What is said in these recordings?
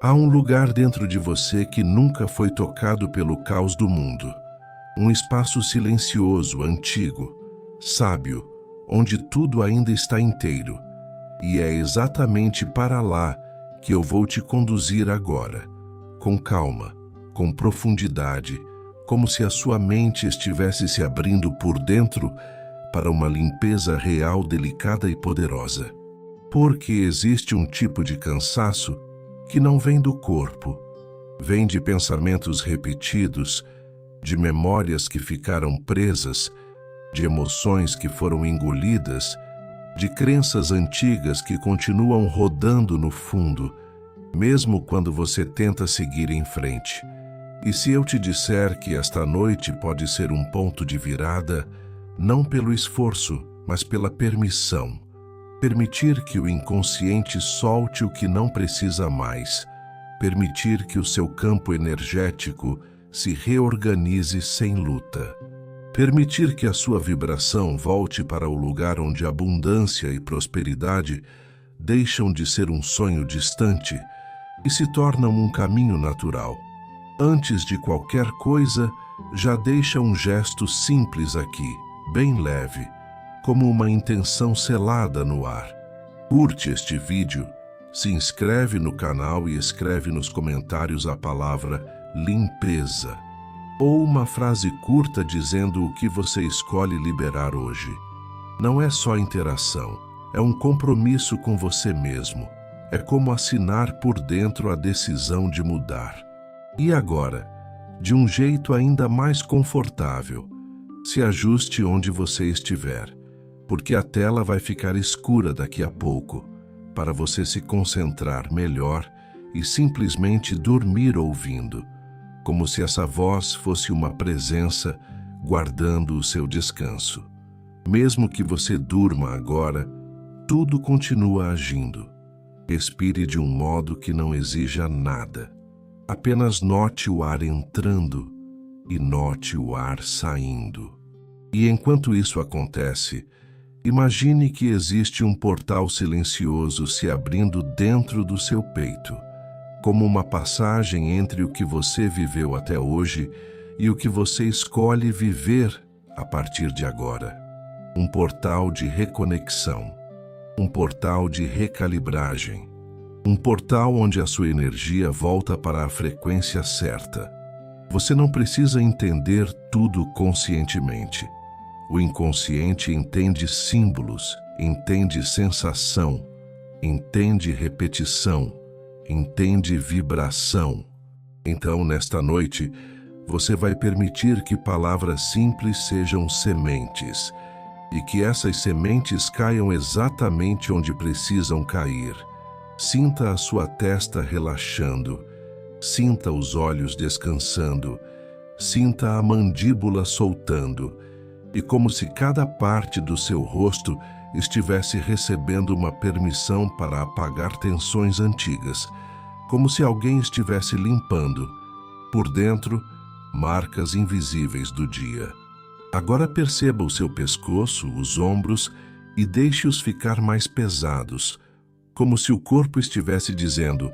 Há um lugar dentro de você que nunca foi tocado pelo caos do mundo. Um espaço silencioso, antigo, sábio, onde tudo ainda está inteiro. E é exatamente para lá que eu vou te conduzir agora, com calma, com profundidade, como se a sua mente estivesse se abrindo por dentro para uma limpeza real, delicada e poderosa. Porque existe um tipo de cansaço que não vem do corpo, vem de pensamentos repetidos, de memórias que ficaram presas, de emoções que foram engolidas, de crenças antigas que continuam rodando no fundo, mesmo quando você tenta seguir em frente. E se eu te disser que esta noite pode ser um ponto de virada, não pelo esforço, mas pela permissão. Permitir que o inconsciente solte o que não precisa mais. Permitir que o seu campo energético se reorganize sem luta. Permitir que a sua vibração volte para o lugar onde abundância e prosperidade deixam de ser um sonho distante e se tornam um caminho natural. Antes de qualquer coisa, já deixa um gesto simples aqui, bem leve, como uma intenção selada no ar. Curte este vídeo, se inscreve no canal e escreve nos comentários a palavra limpeza, ou uma frase curta dizendo o que você escolhe liberar hoje. Não é só interação, é um compromisso com você mesmo. É como assinar por dentro a decisão de mudar. E agora, de um jeito ainda mais confortável, se ajuste onde você estiver, porque a tela vai ficar escura daqui a pouco, para você se concentrar melhor e simplesmente dormir ouvindo, como se essa voz fosse uma presença guardando o seu descanso. Mesmo que você durma agora, tudo continua agindo. Respire de um modo que não exija nada. Apenas note o ar entrando e note o ar saindo. E enquanto isso acontece, imagine que existe um portal silencioso se abrindo dentro do seu peito, como uma passagem entre o que você viveu até hoje e o que você escolhe viver a partir de agora. Um portal de reconexão, um portal de recalibragem, um portal onde a sua energia volta para a frequência certa. Você não precisa entender tudo conscientemente. O inconsciente entende símbolos, entende sensação, entende repetição, entende vibração. Então, nesta noite, você vai permitir que palavras simples sejam sementes e que essas sementes caiam exatamente onde precisam cair. Sinta a sua testa relaxando, sinta os olhos descansando, sinta a mandíbula soltando, e como se cada parte do seu rosto estivesse recebendo uma permissão para apagar tensões antigas, como se alguém estivesse limpando, por dentro, marcas invisíveis do dia. Agora perceba o seu pescoço, os ombros, e deixe-os ficar mais pesados, como se o corpo estivesse dizendo: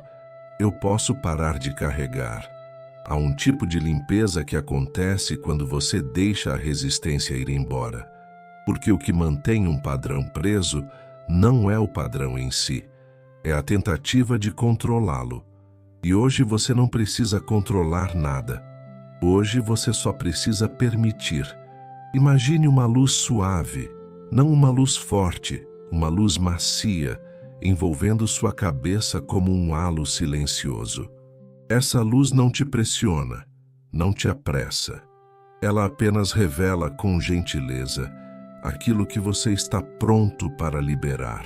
eu posso parar de carregar. Há um tipo de limpeza que acontece quando você deixa a resistência ir embora, porque o que mantém um padrão preso não é o padrão em si, é a tentativa de controlá-lo. E hoje você não precisa controlar nada. Hoje você só precisa permitir. Imagine uma luz suave, não uma luz forte, uma luz macia, envolvendo sua cabeça como um halo silencioso. Essa luz não te pressiona, não te apressa. Ela apenas revela com gentileza aquilo que você está pronto para liberar.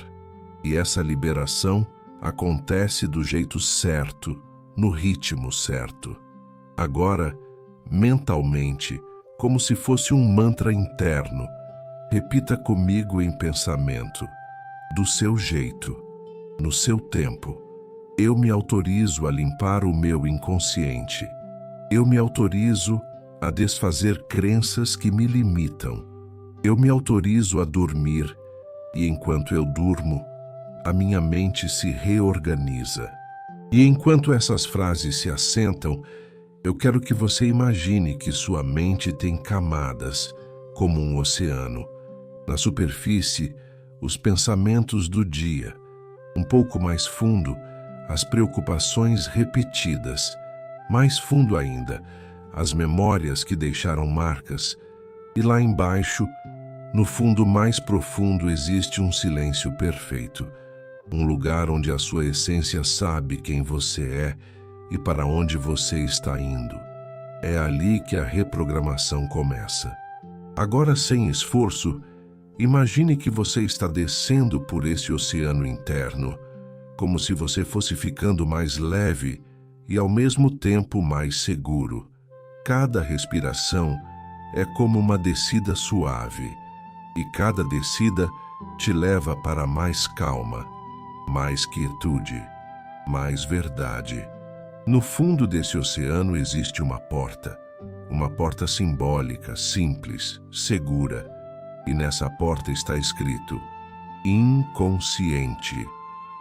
E essa liberação acontece do jeito certo, no ritmo certo. Agora, mentalmente, como se fosse um mantra interno, repita comigo em pensamento, do seu jeito, no seu tempo. Eu me autorizo a limpar o meu inconsciente. Eu me autorizo a desfazer crenças que me limitam. Eu me autorizo a dormir, e enquanto eu durmo, a minha mente se reorganiza. E enquanto essas frases se assentam, eu quero que você imagine que sua mente tem camadas, como um oceano. Na superfície, os pensamentos do dia. Um pouco mais fundo, as preocupações repetidas. Mais fundo ainda, as memórias que deixaram marcas. E lá embaixo, no fundo mais profundo, existe um silêncio perfeito. Um lugar onde a sua essência sabe quem você é e para onde você está indo. É ali que a reprogramação começa. Agora, sem esforço, imagine que você está descendo por esse oceano interno, como se você fosse ficando mais leve e ao mesmo tempo mais seguro. Cada respiração é como uma descida suave, e cada descida te leva para mais calma, mais quietude, mais verdade. No fundo desse oceano existe uma porta simbólica, simples, segura, e nessa porta está escrito: inconsciente.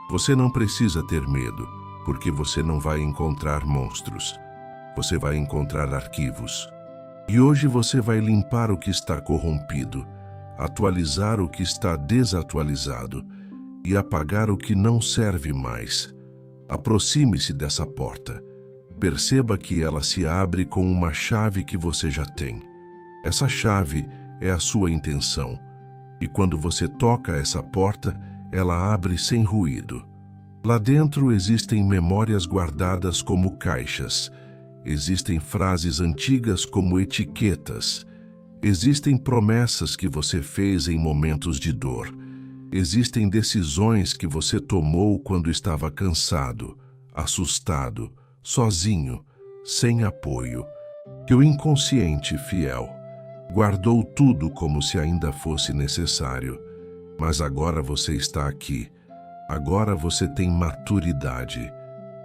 Você não precisa ter medo, porque você não vai encontrar monstros. Você vai encontrar arquivos. E hoje você vai limpar o que está corrompido, atualizar o que está desatualizado e apagar o que não serve mais. Aproxime-se dessa porta. Perceba que ela se abre com uma chave que você já tem. Essa chave é a sua intenção. E quando você toca essa porta, ela abre sem ruído. Lá dentro existem memórias guardadas como caixas. Existem frases antigas como etiquetas. Existem promessas que você fez em momentos de dor. Existem decisões que você tomou quando estava cansado, assustado, sozinho, sem apoio. Que o inconsciente fiel guardou tudo como se ainda fosse necessário. Mas agora você está aqui. Agora você tem maturidade.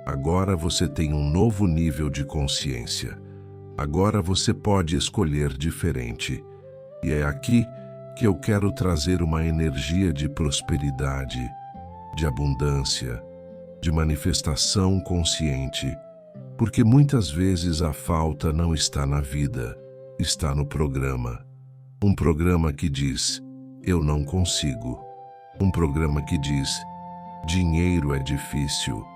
Agora você tem um novo nível de consciência. Agora você pode escolher diferente. E é aqui que eu quero trazer uma energia de prosperidade, de abundância, de manifestação consciente, porque muitas vezes a falta não está na vida, está no programa. Um programa que diz: eu não consigo. Um programa que diz: dinheiro é difícil.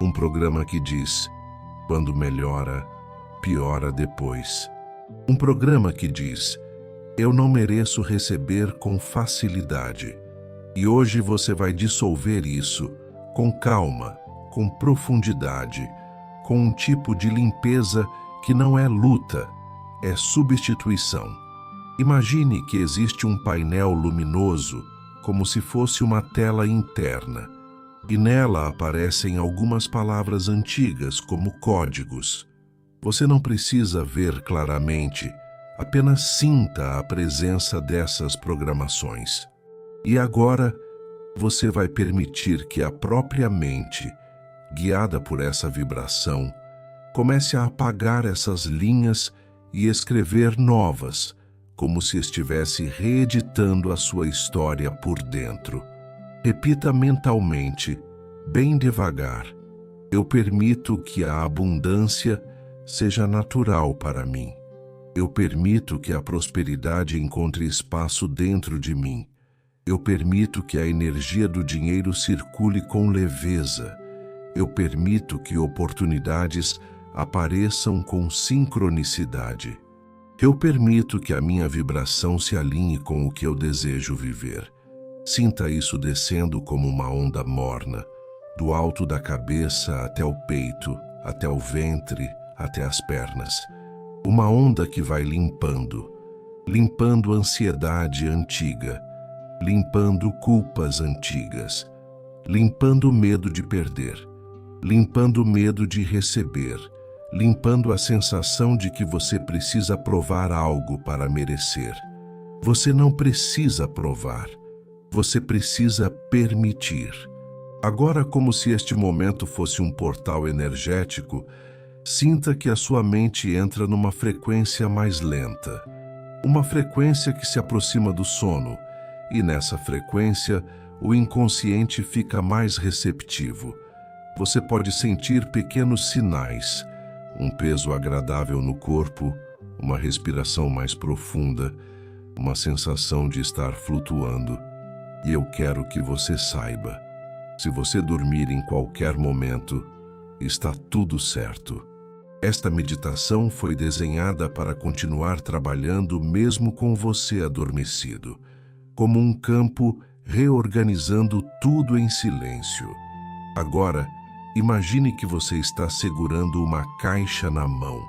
Um programa que diz: quando melhora, piora depois. Um programa que diz: eu não mereço receber com facilidade. E hoje você vai dissolver isso com calma, com profundidade, com um tipo de limpeza que não é luta, é substituição. Imagine que existe um painel luminoso, como se fosse uma tela interna, e nela aparecem algumas palavras antigas como códigos. Você não precisa ver claramente, apenas sinta a presença dessas programações. E agora, você vai permitir que a própria mente, guiada por essa vibração, comece a apagar essas linhas e escrever novas, como se estivesse reeditando a sua história por dentro. Repita mentalmente, bem devagar: eu permito que a abundância seja natural para mim. Eu permito que a prosperidade encontre espaço dentro de mim. Eu permito que a energia do dinheiro circule com leveza. Eu permito que oportunidades apareçam com sincronicidade. Eu permito que a minha vibração se alinhe com o que eu desejo viver. Sinta isso descendo como uma onda morna, do alto da cabeça até o peito, até o ventre, até as pernas. Uma onda que vai limpando ansiedade antiga, limpando culpas antigas, limpando medo de perder, limpando medo de receber, limpando a sensação de que você precisa provar algo para merecer. Você não precisa provar, você precisa permitir. Agora, como se este momento fosse um portal energético, sinta que a sua mente entra numa frequência mais lenta, uma frequência que se aproxima do sono, e nessa frequência o inconsciente fica mais receptivo. Você pode sentir pequenos sinais, um peso agradável no corpo, uma respiração mais profunda, uma sensação de estar flutuando. E eu quero que você saiba, se você dormir em qualquer momento, está tudo certo. Esta meditação foi desenhada para continuar trabalhando mesmo com você adormecido, como um campo reorganizando tudo em silêncio. Agora, imagine que você está segurando uma caixa na mão.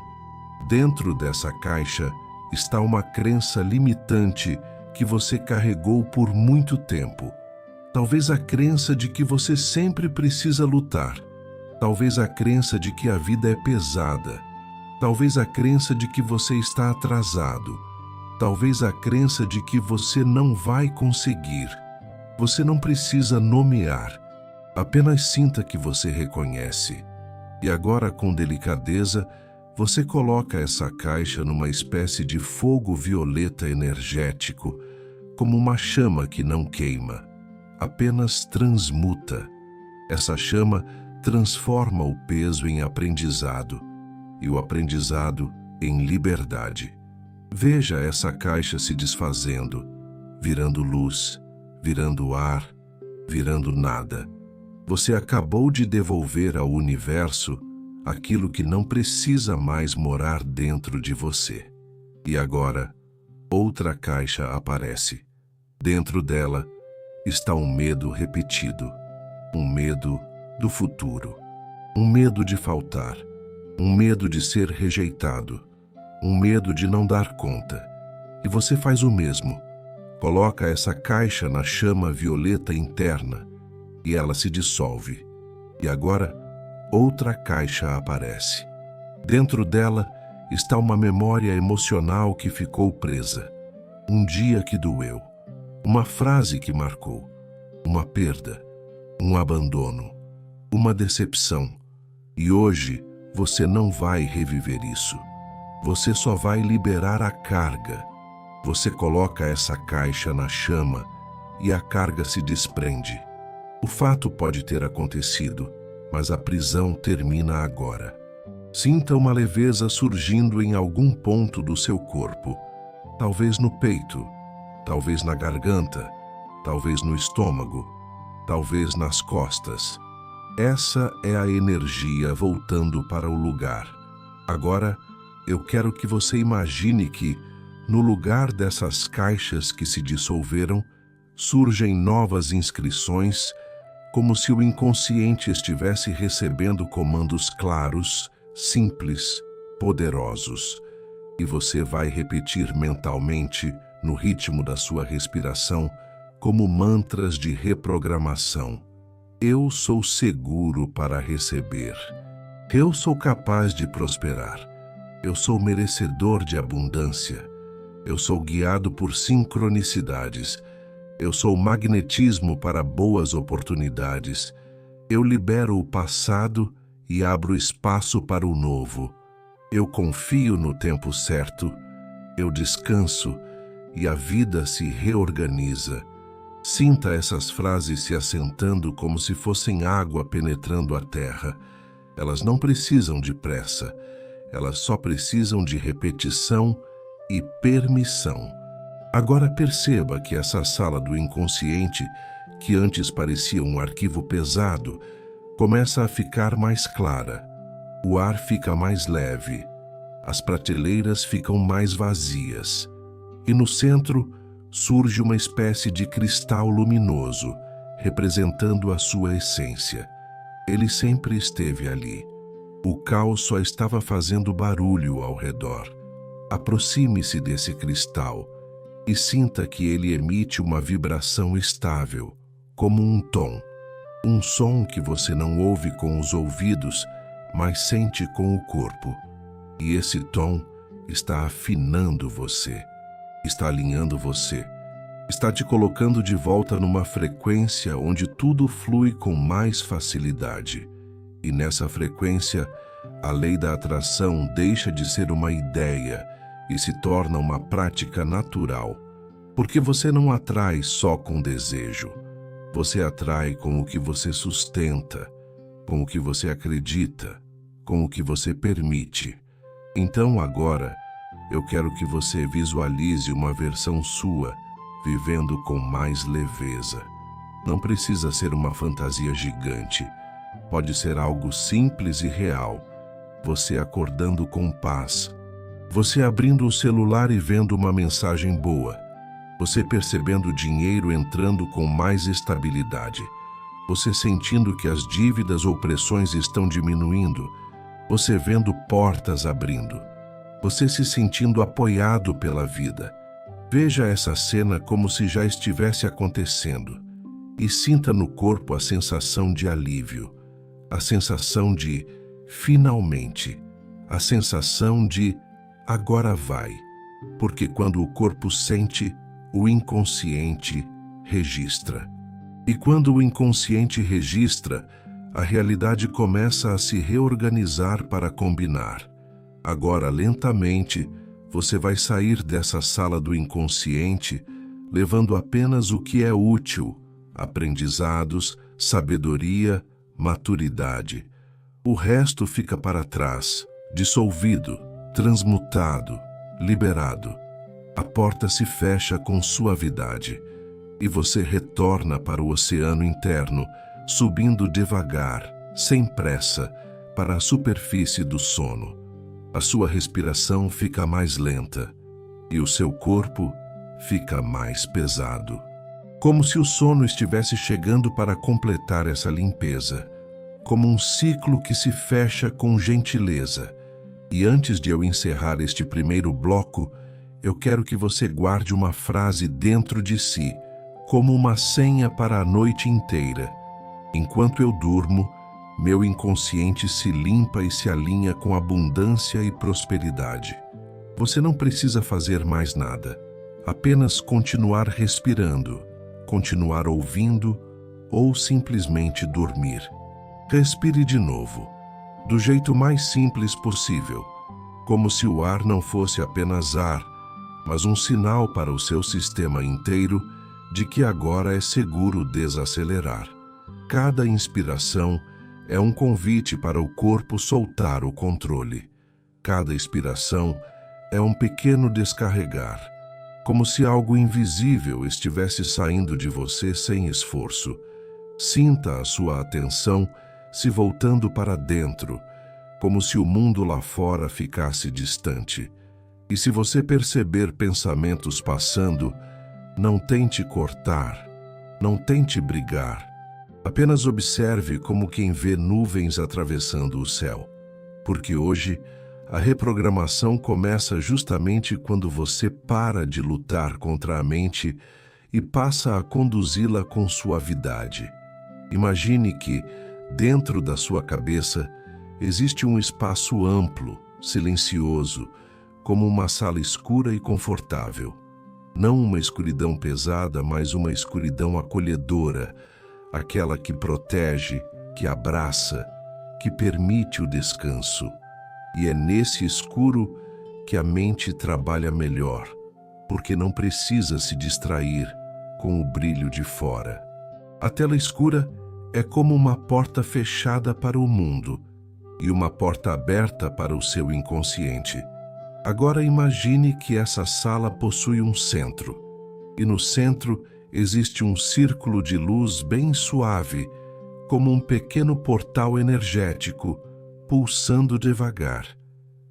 Dentro dessa caixa está uma crença limitante que você carregou por muito tempo. Talvez a crença de que você sempre precisa lutar. Talvez a crença de que a vida é pesada. Talvez a crença de que você está atrasado. Talvez a crença de que você não vai conseguir. Você não precisa nomear. Apenas sinta que você reconhece. E agora, com delicadeza, você coloca essa caixa numa espécie de fogo violeta energético, como uma chama que não queima, apenas transmuta. Essa chama transforma o peso em aprendizado e o aprendizado em liberdade. Veja essa caixa se desfazendo, virando luz, virando ar, virando nada. Você acabou de devolver ao universo aquilo que não precisa mais morar dentro de você. E agora, outra caixa aparece. Dentro dela está um medo repetido, um medo do futuro, um medo de faltar, um medo de ser rejeitado, um medo de não dar conta. E você faz o mesmo. Coloca essa caixa na chama violeta interna e ela se dissolve. E agora, outra caixa aparece. Dentro dela está uma memória emocional que ficou presa. Um dia que doeu, uma frase que marcou, uma perda, um abandono, uma decepção. E hoje você não vai reviver isso. Você só vai liberar a carga. Você coloca essa caixa na chama e a carga se desprende. O fato pode ter acontecido, mas a prisão termina agora. Sinta uma leveza surgindo em algum ponto do seu corpo, talvez no peito, talvez na garganta, talvez no estômago, talvez nas costas. Essa é a energia voltando para o lugar. Agora, eu quero que você imagine que, no lugar dessas caixas que se dissolveram, surgem novas inscrições, como se o inconsciente estivesse recebendo comandos claros, simples, poderosos. E você vai repetir mentalmente, no ritmo da sua respiração, como mantras de reprogramação. Eu sou seguro para receber. Eu sou capaz de prosperar. Eu sou merecedor de abundância. Eu sou guiado por sincronicidades. Eu sou magnetismo para boas oportunidades. Eu libero o passado e abro espaço para o novo. Eu confio no tempo certo. Eu descanso e a vida se reorganiza. Sinta essas frases se assentando como se fossem água penetrando a terra. Elas não precisam de pressa. Elas só precisam de repetição e permissão. Agora perceba que essa sala do inconsciente, que antes parecia um arquivo pesado, começa a ficar mais clara. O ar fica mais leve. As prateleiras ficam mais vazias. E no centro surge uma espécie de cristal luminoso, representando a sua essência. Ele sempre esteve ali. O caos só estava fazendo barulho ao redor. Aproxime-se desse cristal e sinta que ele emite uma vibração estável, como um tom. Um som que você não ouve com os ouvidos, mas sente com o corpo. E esse tom está afinando você, está alinhando você, está te colocando de volta numa frequência onde tudo flui com mais facilidade. E nessa frequência, a lei da atração deixa de ser uma ideia e se torna uma prática natural, porque você não atrai só com desejo, você atrai com o que você sustenta. com o que você acredita, com o que você permite. Então agora, eu quero que você visualize uma versão sua vivendo com mais leveza. Não precisa ser uma fantasia gigante. Pode ser algo simples e real. Você acordando com paz. Você abrindo o celular e vendo uma mensagem boa. Você percebendo o dinheiro entrando com mais estabilidade. Você sentindo que as dívidas ou pressões estão diminuindo. Você vendo portas abrindo. Você se sentindo apoiado pela vida. Veja essa cena como se já estivesse acontecendo. E sinta no corpo a sensação de alívio. A sensação de finalmente. A sensação de agora vai. Porque quando o corpo sente, o inconsciente registra. E quando o inconsciente registra, a realidade começa a se reorganizar para combinar. Agora, lentamente, você vai sair dessa sala do inconsciente, levando apenas o que é útil, aprendizados, sabedoria, maturidade. O resto fica para trás, dissolvido, transmutado, liberado. A porta se fecha com suavidade e você retorna para o oceano interno, subindo devagar, sem pressa, para a superfície do sono. A sua respiração fica mais lenta e o seu corpo fica mais pesado. Como se o sono estivesse chegando para completar essa limpeza, como um ciclo que se fecha com gentileza. E antes de eu encerrar este primeiro bloco, eu quero que você guarde uma frase dentro de si, como uma senha para a noite inteira. Enquanto eu durmo, meu inconsciente se limpa e se alinha com abundância e prosperidade. Você não precisa fazer mais nada, apenas continuar respirando, continuar ouvindo ou simplesmente dormir. Respire de novo, do jeito mais simples possível, como se o ar não fosse apenas ar, mas um sinal para o seu sistema inteiro de que agora é seguro desacelerar. Cada inspiração é um convite para o corpo soltar o controle. Cada expiração é um pequeno descarregar, como se algo invisível estivesse saindo de você sem esforço. Sinta a sua atenção se voltando para dentro, como se o mundo lá fora ficasse distante. E se você perceber pensamentos passando, não tente cortar, não tente brigar. Apenas observe como quem vê nuvens atravessando o céu. Porque hoje, a reprogramação começa justamente quando você para de lutar contra a mente e passa a conduzi-la com suavidade. Imagine que, dentro da sua cabeça, existe um espaço amplo, silencioso, como uma sala escura e confortável. Não uma escuridão pesada, mas uma escuridão acolhedora, aquela que protege, que abraça, que permite o descanso. E é nesse escuro que a mente trabalha melhor, porque não precisa se distrair com o brilho de fora. A tela escura é como uma porta fechada para o mundo e uma porta aberta para o seu inconsciente. Agora imagine que essa sala possui um centro, e no centro existe um círculo de luz bem suave, como um pequeno portal energético, pulsando devagar.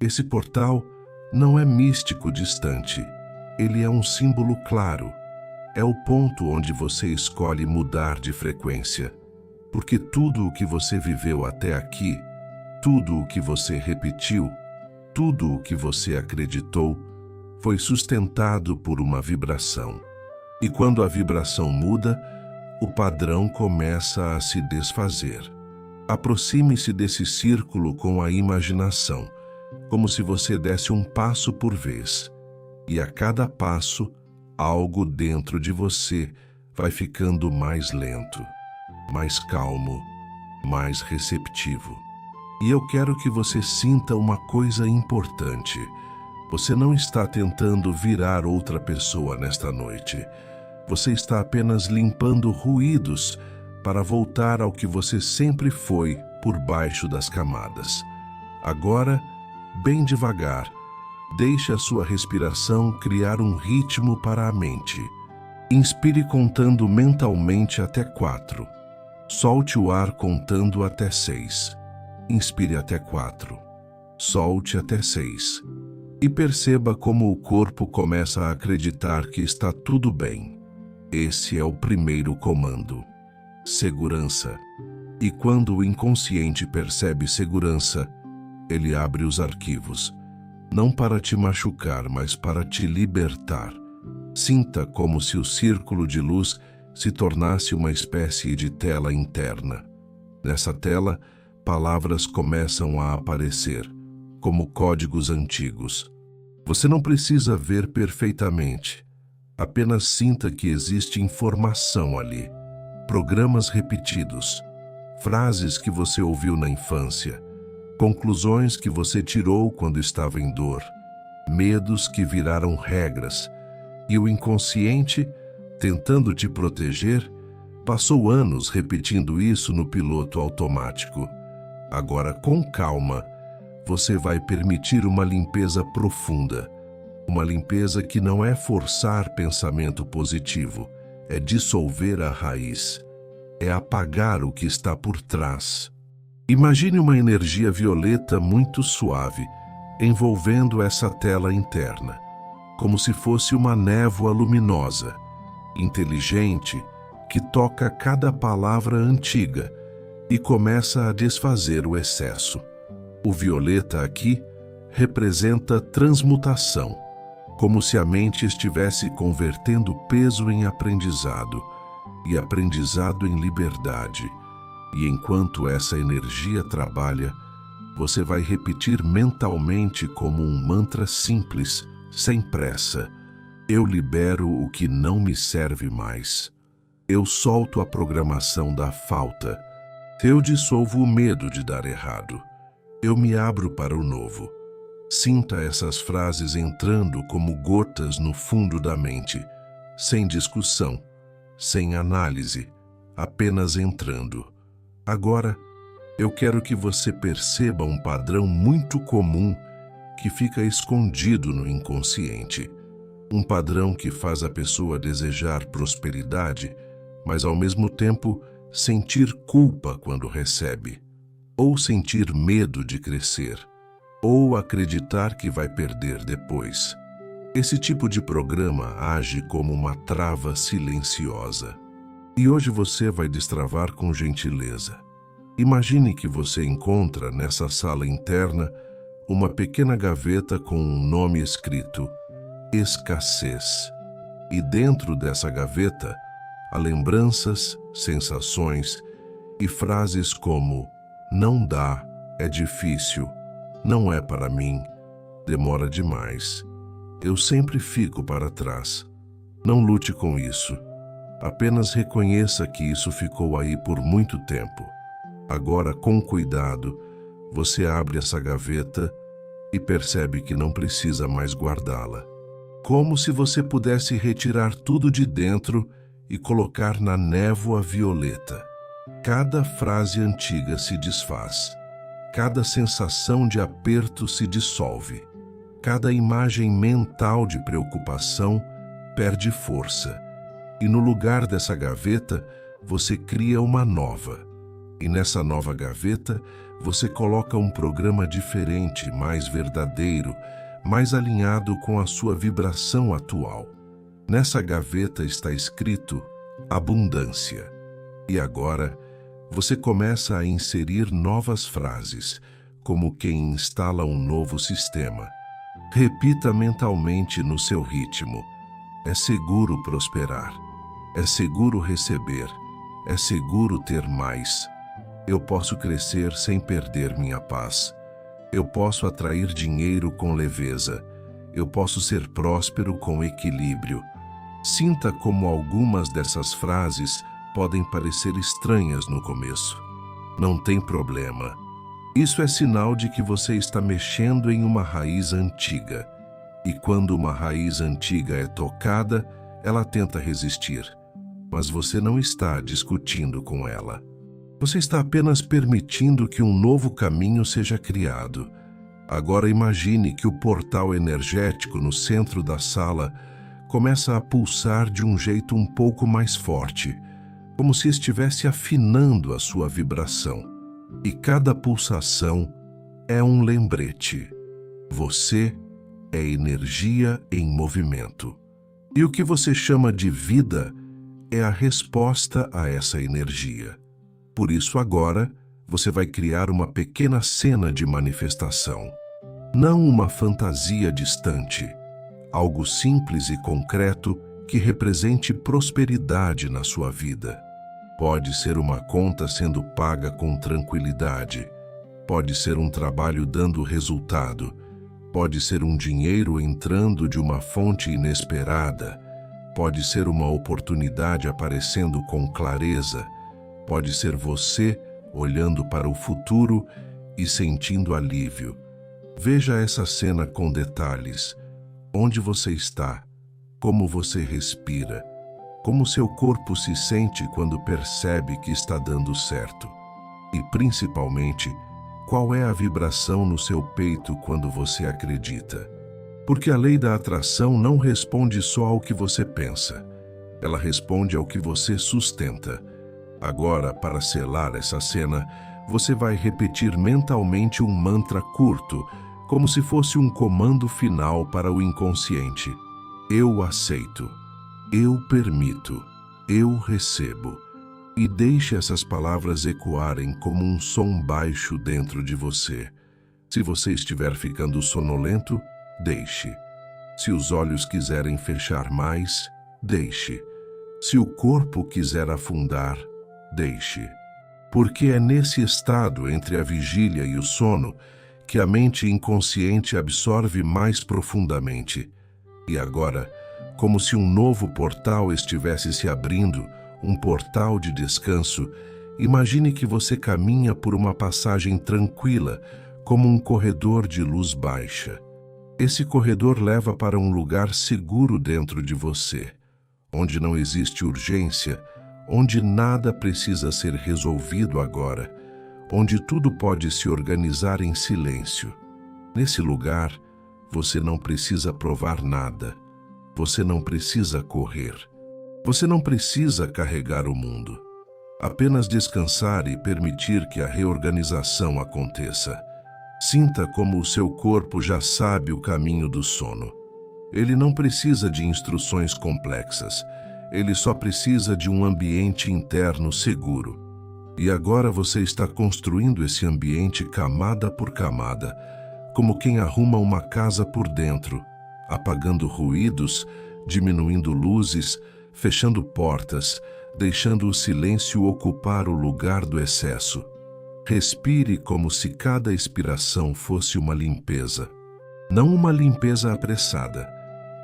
Esse portal não é místico distante, ele é um símbolo claro. É o ponto onde você escolhe mudar de frequência, porque tudo o que você viveu até aqui, tudo o que você repetiu, tudo o que você acreditou, foi sustentado por uma vibração. E quando a vibração muda, o padrão começa a se desfazer. Aproxime-se desse círculo com a imaginação, como se você desse um passo por vez. E a cada passo, algo dentro de você vai ficando mais lento, mais calmo, mais receptivo. E eu quero que você sinta uma coisa importante. Você não está tentando virar outra pessoa nesta noite. Você está apenas limpando ruídos para voltar ao que você sempre foi por baixo das camadas. Agora, bem devagar, deixe a sua respiração criar um ritmo para a mente. Inspire contando mentalmente até 4. Solte o ar contando até 6. Inspire até 4. Solte até 6. E perceba como o corpo começa a acreditar que está tudo bem. Esse é o primeiro comando. Segurança. E quando o inconsciente percebe segurança, ele abre os arquivos. Não para te machucar, mas para te libertar. Sinta como se o círculo de luz se tornasse uma espécie de tela interna. Nessa tela, palavras começam a aparecer, como códigos antigos. Você não precisa ver perfeitamente. Apenas sinta que existe informação ali. Programas repetidos, frases que você ouviu na infância, conclusões que você tirou quando estava em dor, medos que viraram regras, e o inconsciente, tentando te proteger, passou anos repetindo isso no piloto automático. Agora, com calma, você vai permitir uma limpeza profunda. Uma limpeza que não é forçar pensamento positivo, é dissolver a raiz, é apagar o que está por trás. Imagine uma energia violeta muito suave, envolvendo essa tela interna, como se fosse uma névoa luminosa, inteligente, que toca cada palavra antiga e começa a desfazer o excesso. O violeta aqui representa transmutação, como se a mente estivesse convertendo peso em aprendizado e aprendizado em liberdade. E enquanto essa energia trabalha, você vai repetir mentalmente como um mantra simples, sem pressa: eu libero o que não me serve mais. Eu solto a programação da falta. Eu dissolvo o medo de dar errado. Eu me abro para o novo. Sinta essas frases entrando como gotas no fundo da mente, sem discussão, sem análise, apenas entrando. Agora, eu quero que você perceba um padrão muito comum que fica escondido no inconsciente. Um padrão que faz a pessoa desejar prosperidade, mas ao mesmo tempo sentir culpa quando recebe, ou sentir medo de crescer, ou acreditar que vai perder depois. Esse tipo de programa age como uma trava silenciosa. E hoje você vai destravar com gentileza. Imagine que você encontra nessa sala interna uma pequena gaveta com um nome escrito: escassez. E dentro dessa gaveta há lembranças, sensações e frases como: não dá, é difícil, não é para mim, demora demais, eu sempre fico para trás. Não lute com isso. Apenas reconheça que isso ficou aí por muito tempo. Agora, com cuidado, você abre essa gaveta e percebe que não precisa mais guardá-la. Como se você pudesse retirar tudo de dentro e colocar na névoa violeta. Cada frase antiga se desfaz. Cada sensação de aperto se dissolve. Cada imagem mental de preocupação perde força. E no lugar dessa gaveta, você cria uma nova. E nessa nova gaveta, você coloca um programa diferente, mais verdadeiro, mais alinhado com a sua vibração atual. Nessa gaveta está escrito abundância. E agora, você começa a inserir novas frases, como quem instala um novo sistema. Repita mentalmente no seu ritmo. É seguro prosperar. É seguro receber. É seguro ter mais. Eu posso crescer sem perder minha paz. Eu posso atrair dinheiro com leveza. Eu posso ser próspero com equilíbrio. Sinta como algumas dessas frases podem parecer estranhas no começo. Não tem problema. Isso é sinal de que você está mexendo em uma raiz antiga. E quando uma raiz antiga é tocada, ela tenta resistir. Mas você não está discutindo com ela. Você está apenas permitindo que um novo caminho seja criado. Agora imagine que o portal energético no centro da sala começa a pulsar de um jeito um pouco mais forte, como se estivesse afinando a sua vibração. E cada pulsação é um lembrete. Você é energia em movimento. E o que você chama de vida é a resposta a essa energia. Por isso agora, você vai criar uma pequena cena de manifestação. Não uma fantasia distante, algo simples e concreto que represente prosperidade na sua vida. Pode ser uma conta sendo paga com tranquilidade, pode ser um trabalho dando resultado, pode ser um dinheiro entrando de uma fonte inesperada, pode ser uma oportunidade aparecendo com clareza, pode ser você olhando para o futuro e sentindo alívio. Veja essa cena com detalhes. Onde você está? Como você respira? Como seu corpo se sente quando percebe que está dando certo? E, principalmente, qual é a vibração no seu peito quando você acredita? Porque a lei da atração não responde só ao que você pensa. Ela responde ao que você sustenta. Agora, para selar essa cena, você vai repetir mentalmente um mantra curto, como se fosse um comando final para o inconsciente. Eu aceito. Eu permito. Eu recebo. E deixe essas palavras ecoarem como um som baixo dentro de você. Se você estiver ficando sonolento, deixe. Se os olhos quiserem fechar mais, deixe. Se o corpo quiser afundar, deixe. Porque é nesse estado entre a vigília e o sono que a mente inconsciente absorve mais profundamente. E agora, como se um novo portal estivesse se abrindo, um portal de descanso, imagine que você caminha por uma passagem tranquila, como um corredor de luz baixa. Esse corredor leva para um lugar seguro dentro de você, onde não existe urgência, onde nada precisa ser resolvido agora, onde tudo pode se organizar em silêncio. Nesse lugar, você não precisa provar nada. Você não precisa correr. Você não precisa carregar o mundo. Apenas descansar e permitir que a reorganização aconteça. Sinta como o seu corpo já sabe o caminho do sono. Ele não precisa de instruções complexas. Ele só precisa de um ambiente interno seguro. E agora você está construindo esse ambiente camada por camada, como quem arruma uma casa por dentro, apagando ruídos, diminuindo luzes, fechando portas, deixando o silêncio ocupar o lugar do excesso. Respire como se cada expiração fosse uma limpeza. Não uma limpeza apressada,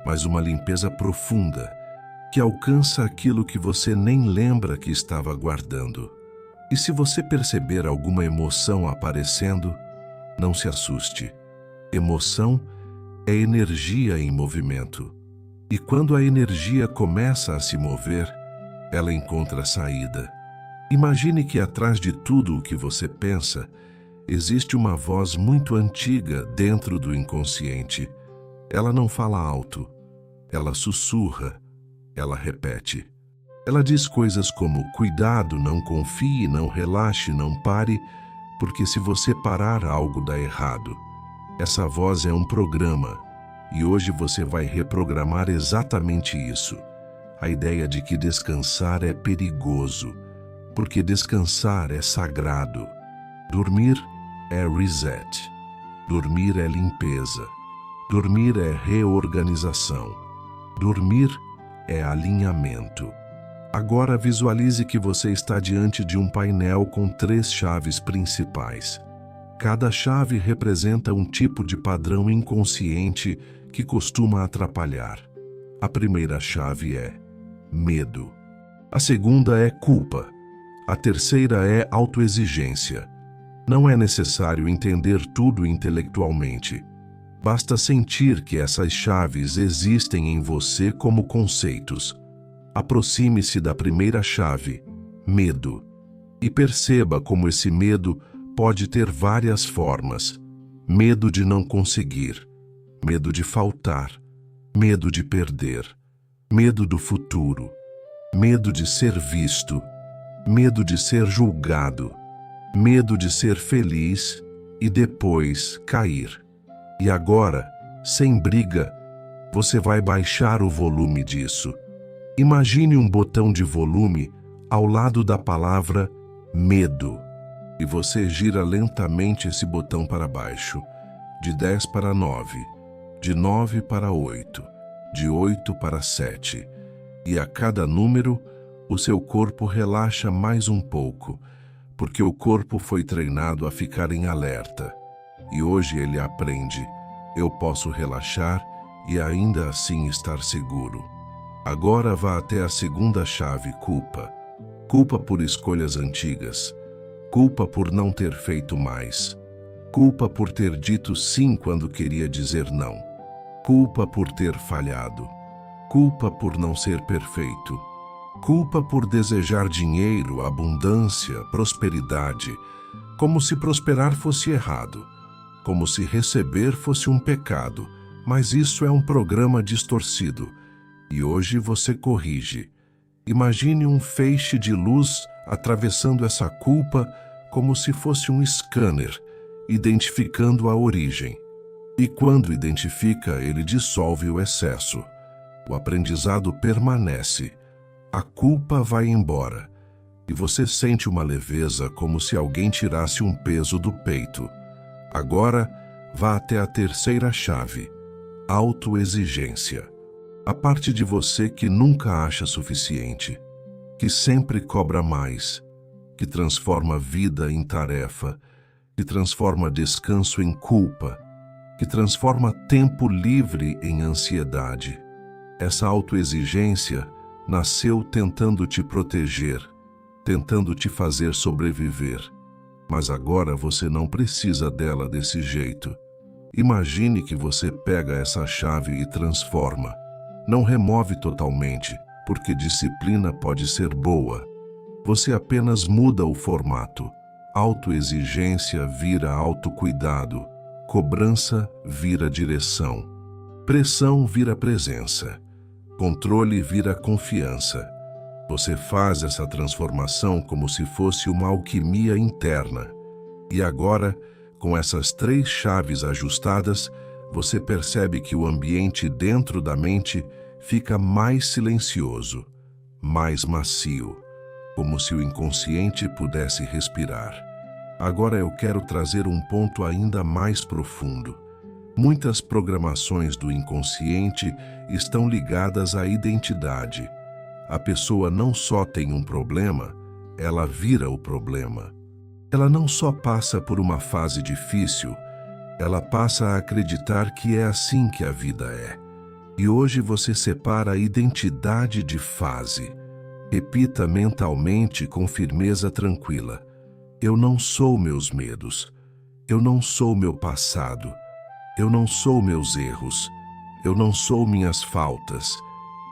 mas uma limpeza profunda, que alcança aquilo que você nem lembra que estava guardando. E se você perceber alguma emoção aparecendo, não se assuste. Emoção é energia em movimento. E quando a energia começa a se mover, ela encontra saída. Imagine que atrás de tudo o que você pensa, existe uma voz muito antiga dentro do inconsciente. Ela não fala alto, ela sussurra, ela repete. Ela diz coisas como: cuidado, não confie, não relaxe, não pare, porque se você parar, algo dá errado. Essa voz é um programa, e hoje você vai reprogramar exatamente isso. A ideia de que descansar é perigoso, porque descansar é sagrado. Dormir é reset. Dormir é limpeza. Dormir é reorganização. Dormir é alinhamento. Agora visualize que você está diante de um painel com 3 chaves principais. Cada chave representa um tipo de padrão inconsciente que costuma atrapalhar. A primeira chave é medo. A segunda é culpa. A terceira é autoexigência. Não é necessário entender tudo intelectualmente. Basta sentir que essas chaves existem em você como conceitos. Aproxime-se da primeira chave, medo. E perceba como esse medo pode ter várias formas: medo de não conseguir, medo de faltar, medo de perder, medo do futuro, medo de ser visto, medo de ser julgado, medo de ser feliz e depois cair. E agora, sem briga, você vai baixar o volume disso. Imagine um botão de volume ao lado da palavra medo. E você gira lentamente esse botão para baixo, de 10 para 9, de 9 para 8, de 8 para 7. E a cada número, o seu corpo relaxa mais um pouco, porque o corpo foi treinado a ficar em alerta. E hoje ele aprende: eu posso relaxar e ainda assim estar seguro. Agora vá até a segunda chave, culpa. Culpa por escolhas antigas. Culpa por não ter feito mais. Culpa por ter dito sim quando queria dizer não. Culpa por ter falhado. Culpa por não ser perfeito. Culpa por desejar dinheiro, abundância, prosperidade, como se prosperar fosse errado, como se receber fosse um pecado, mas isso é um programa distorcido. E hoje você corrige. Imagine um feixe de luz atravessando essa culpa como se fosse um scanner, identificando a origem. E quando identifica, ele dissolve o excesso. O aprendizado permanece. A culpa vai embora. E você sente uma leveza como se alguém tirasse um peso do peito. Agora, vá até a terceira chave, autoexigência. A parte de você que nunca acha suficiente, que sempre cobra mais, que transforma vida em tarefa, que transforma descanso em culpa, que transforma tempo livre em ansiedade. Essa autoexigência nasceu tentando te proteger, tentando te fazer sobreviver. Mas agora você não precisa dela desse jeito. Imagine que você pega essa chave e transforma. Não remove totalmente, porque disciplina pode ser boa. Você apenas muda o formato. Autoexigência vira autocuidado. Cobrança vira direção. Pressão vira presença. Controle vira confiança. Você faz essa transformação como se fosse uma alquimia interna. E agora, com essas 3 chaves ajustadas, você percebe que o ambiente dentro da mente fica mais silencioso, mais macio, como se o inconsciente pudesse respirar. Agora eu quero trazer um ponto ainda mais profundo. Muitas programações do inconsciente estão ligadas à identidade. A pessoa não só tem um problema, ela vira o problema. Ela não só passa por uma fase difícil, ela passa a acreditar que é assim que a vida é. E hoje você separa a identidade de fase. Repita mentalmente com firmeza tranquila: eu não sou meus medos, eu não sou meu passado, eu não sou meus erros, eu não sou minhas faltas,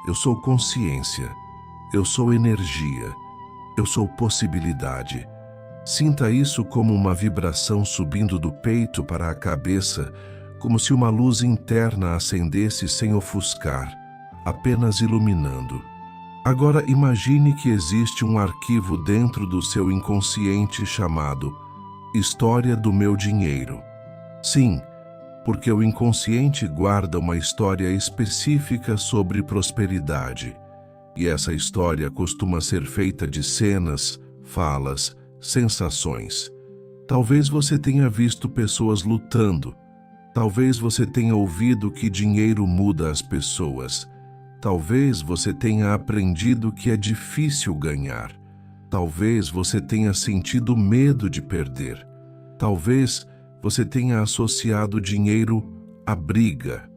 eu sou consciência, eu sou energia, eu sou possibilidade. Sinta isso como uma vibração subindo do peito para a cabeça, como se uma luz interna acendesse sem ofuscar, apenas iluminando. Agora imagine que existe um arquivo dentro do seu inconsciente chamado História do Meu Dinheiro. Sim, porque o inconsciente guarda uma história específica sobre prosperidade. E essa história costuma ser feita de cenas, falas, sensações. Talvez você tenha visto pessoas lutando. Talvez você tenha ouvido que dinheiro muda as pessoas. Talvez você tenha aprendido que é difícil ganhar. Talvez você tenha sentido medo de perder. Talvez você tenha associado dinheiro à briga,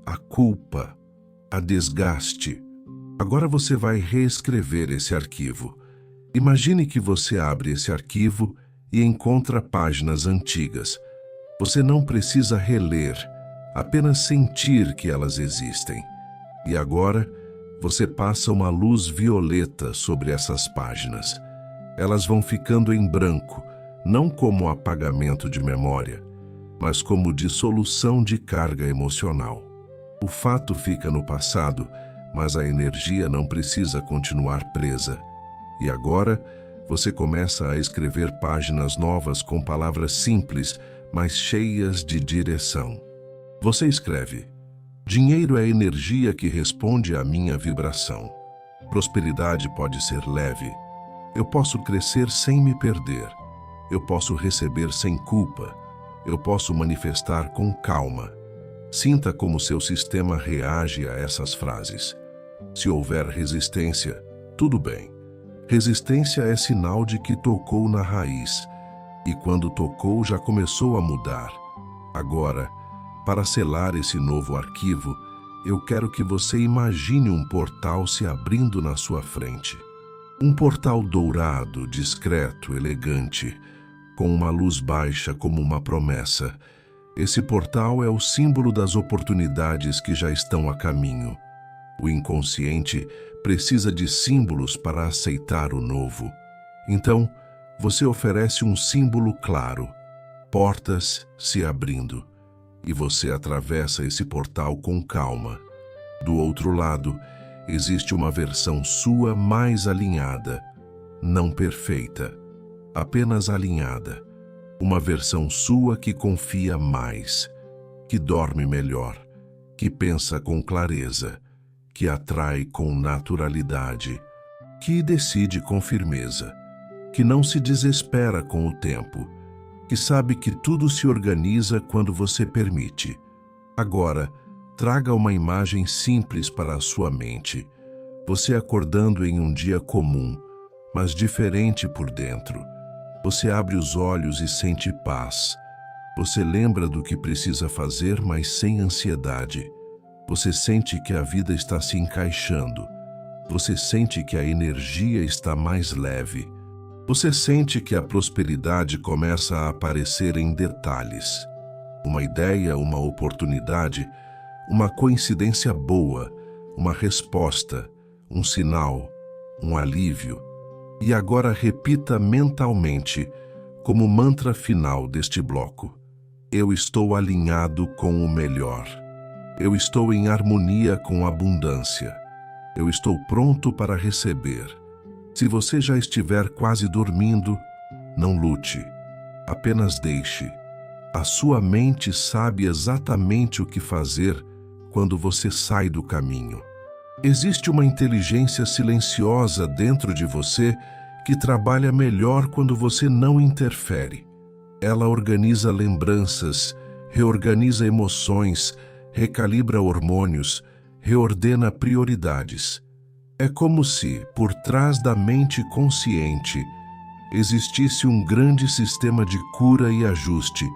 à culpa, a desgaste. Agora você vai reescrever esse arquivo. Imagine que você abre esse arquivo e encontra páginas antigas. Você não precisa reler, apenas sentir que elas existem. E agora, você passa uma luz violeta sobre essas páginas. Elas vão ficando em branco, não como apagamento de memória, mas como dissolução de carga emocional. O fato fica no passado, mas a energia não precisa continuar presa. E agora, você começa a escrever páginas novas com palavras simples, mas cheias de direção. Você escreve: dinheiro é energia que responde à minha vibração. Prosperidade pode ser leve. Eu posso crescer sem me perder. Eu posso receber sem culpa. Eu posso manifestar com calma. Sinta como seu sistema reage a essas frases. Se houver resistência, tudo bem. Resistência é sinal de que tocou na raiz. E quando tocou, já começou a mudar. Agora, para selar esse novo arquivo, eu quero que você imagine um portal se abrindo na sua frente. Um portal dourado, discreto, elegante, com uma luz baixa como uma promessa. Esse portal é o símbolo das oportunidades que já estão a caminho. O inconsciente precisa de símbolos para aceitar o novo. Então, você oferece um símbolo claro: portas se abrindo. E você atravessa esse portal com calma. Do outro lado, existe uma versão sua mais alinhada, não perfeita, apenas alinhada. Uma versão sua que confia mais, que dorme melhor, que pensa com clareza, que atrai com naturalidade, que decide com firmeza, que não se desespera com o tempo, que sabe que tudo se organiza quando você permite. Agora, traga uma imagem simples para a sua mente. Você acordando em um dia comum, mas diferente por dentro. Você abre os olhos e sente paz. Você lembra do que precisa fazer, mas sem ansiedade. Você sente que a vida está se encaixando. Você sente que a energia está mais leve. Você sente que a prosperidade começa a aparecer em detalhes. Uma ideia, uma oportunidade, uma coincidência boa, uma resposta, um sinal, um alívio. E agora repita mentalmente, como mantra final deste bloco: eu estou alinhado com o melhor. Eu estou em harmonia com a abundância. Eu estou pronto para receber. Se você já estiver quase dormindo, não lute, apenas deixe. A sua mente sabe exatamente o que fazer quando você sai do caminho. Existe uma inteligência silenciosa dentro de você que trabalha melhor quando você não interfere. Ela organiza lembranças, reorganiza emoções, recalibra hormônios, reordena prioridades. É como se, por trás da mente consciente, existisse um grande sistema de cura e ajuste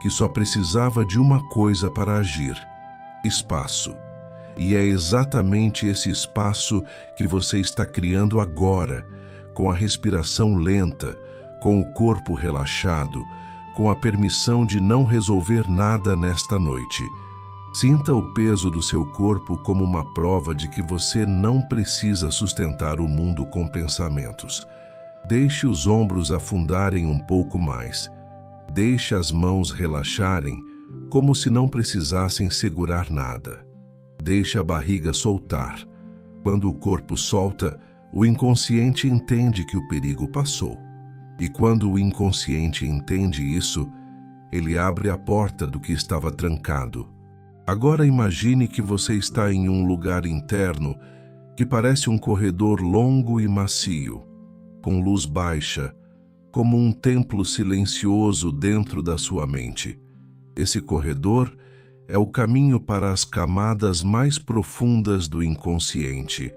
que só precisava de uma coisa para agir: espaço. E é exatamente esse espaço que você está criando agora, com a respiração lenta, com o corpo relaxado, com a permissão de não resolver nada nesta noite. Sinta o peso do seu corpo como uma prova de que você não precisa sustentar o mundo com pensamentos. Deixe os ombros afundarem um pouco mais. Deixe as mãos relaxarem, como se não precisassem segurar nada. Deixe a barriga soltar. Quando o corpo solta, o inconsciente entende que o perigo passou. E quando o inconsciente entende isso, ele abre a porta do que estava trancado. Agora imagine que você está em um lugar interno que parece um corredor longo e macio, com luz baixa, como um templo silencioso dentro da sua mente. Esse corredor é o caminho para as camadas mais profundas do inconsciente,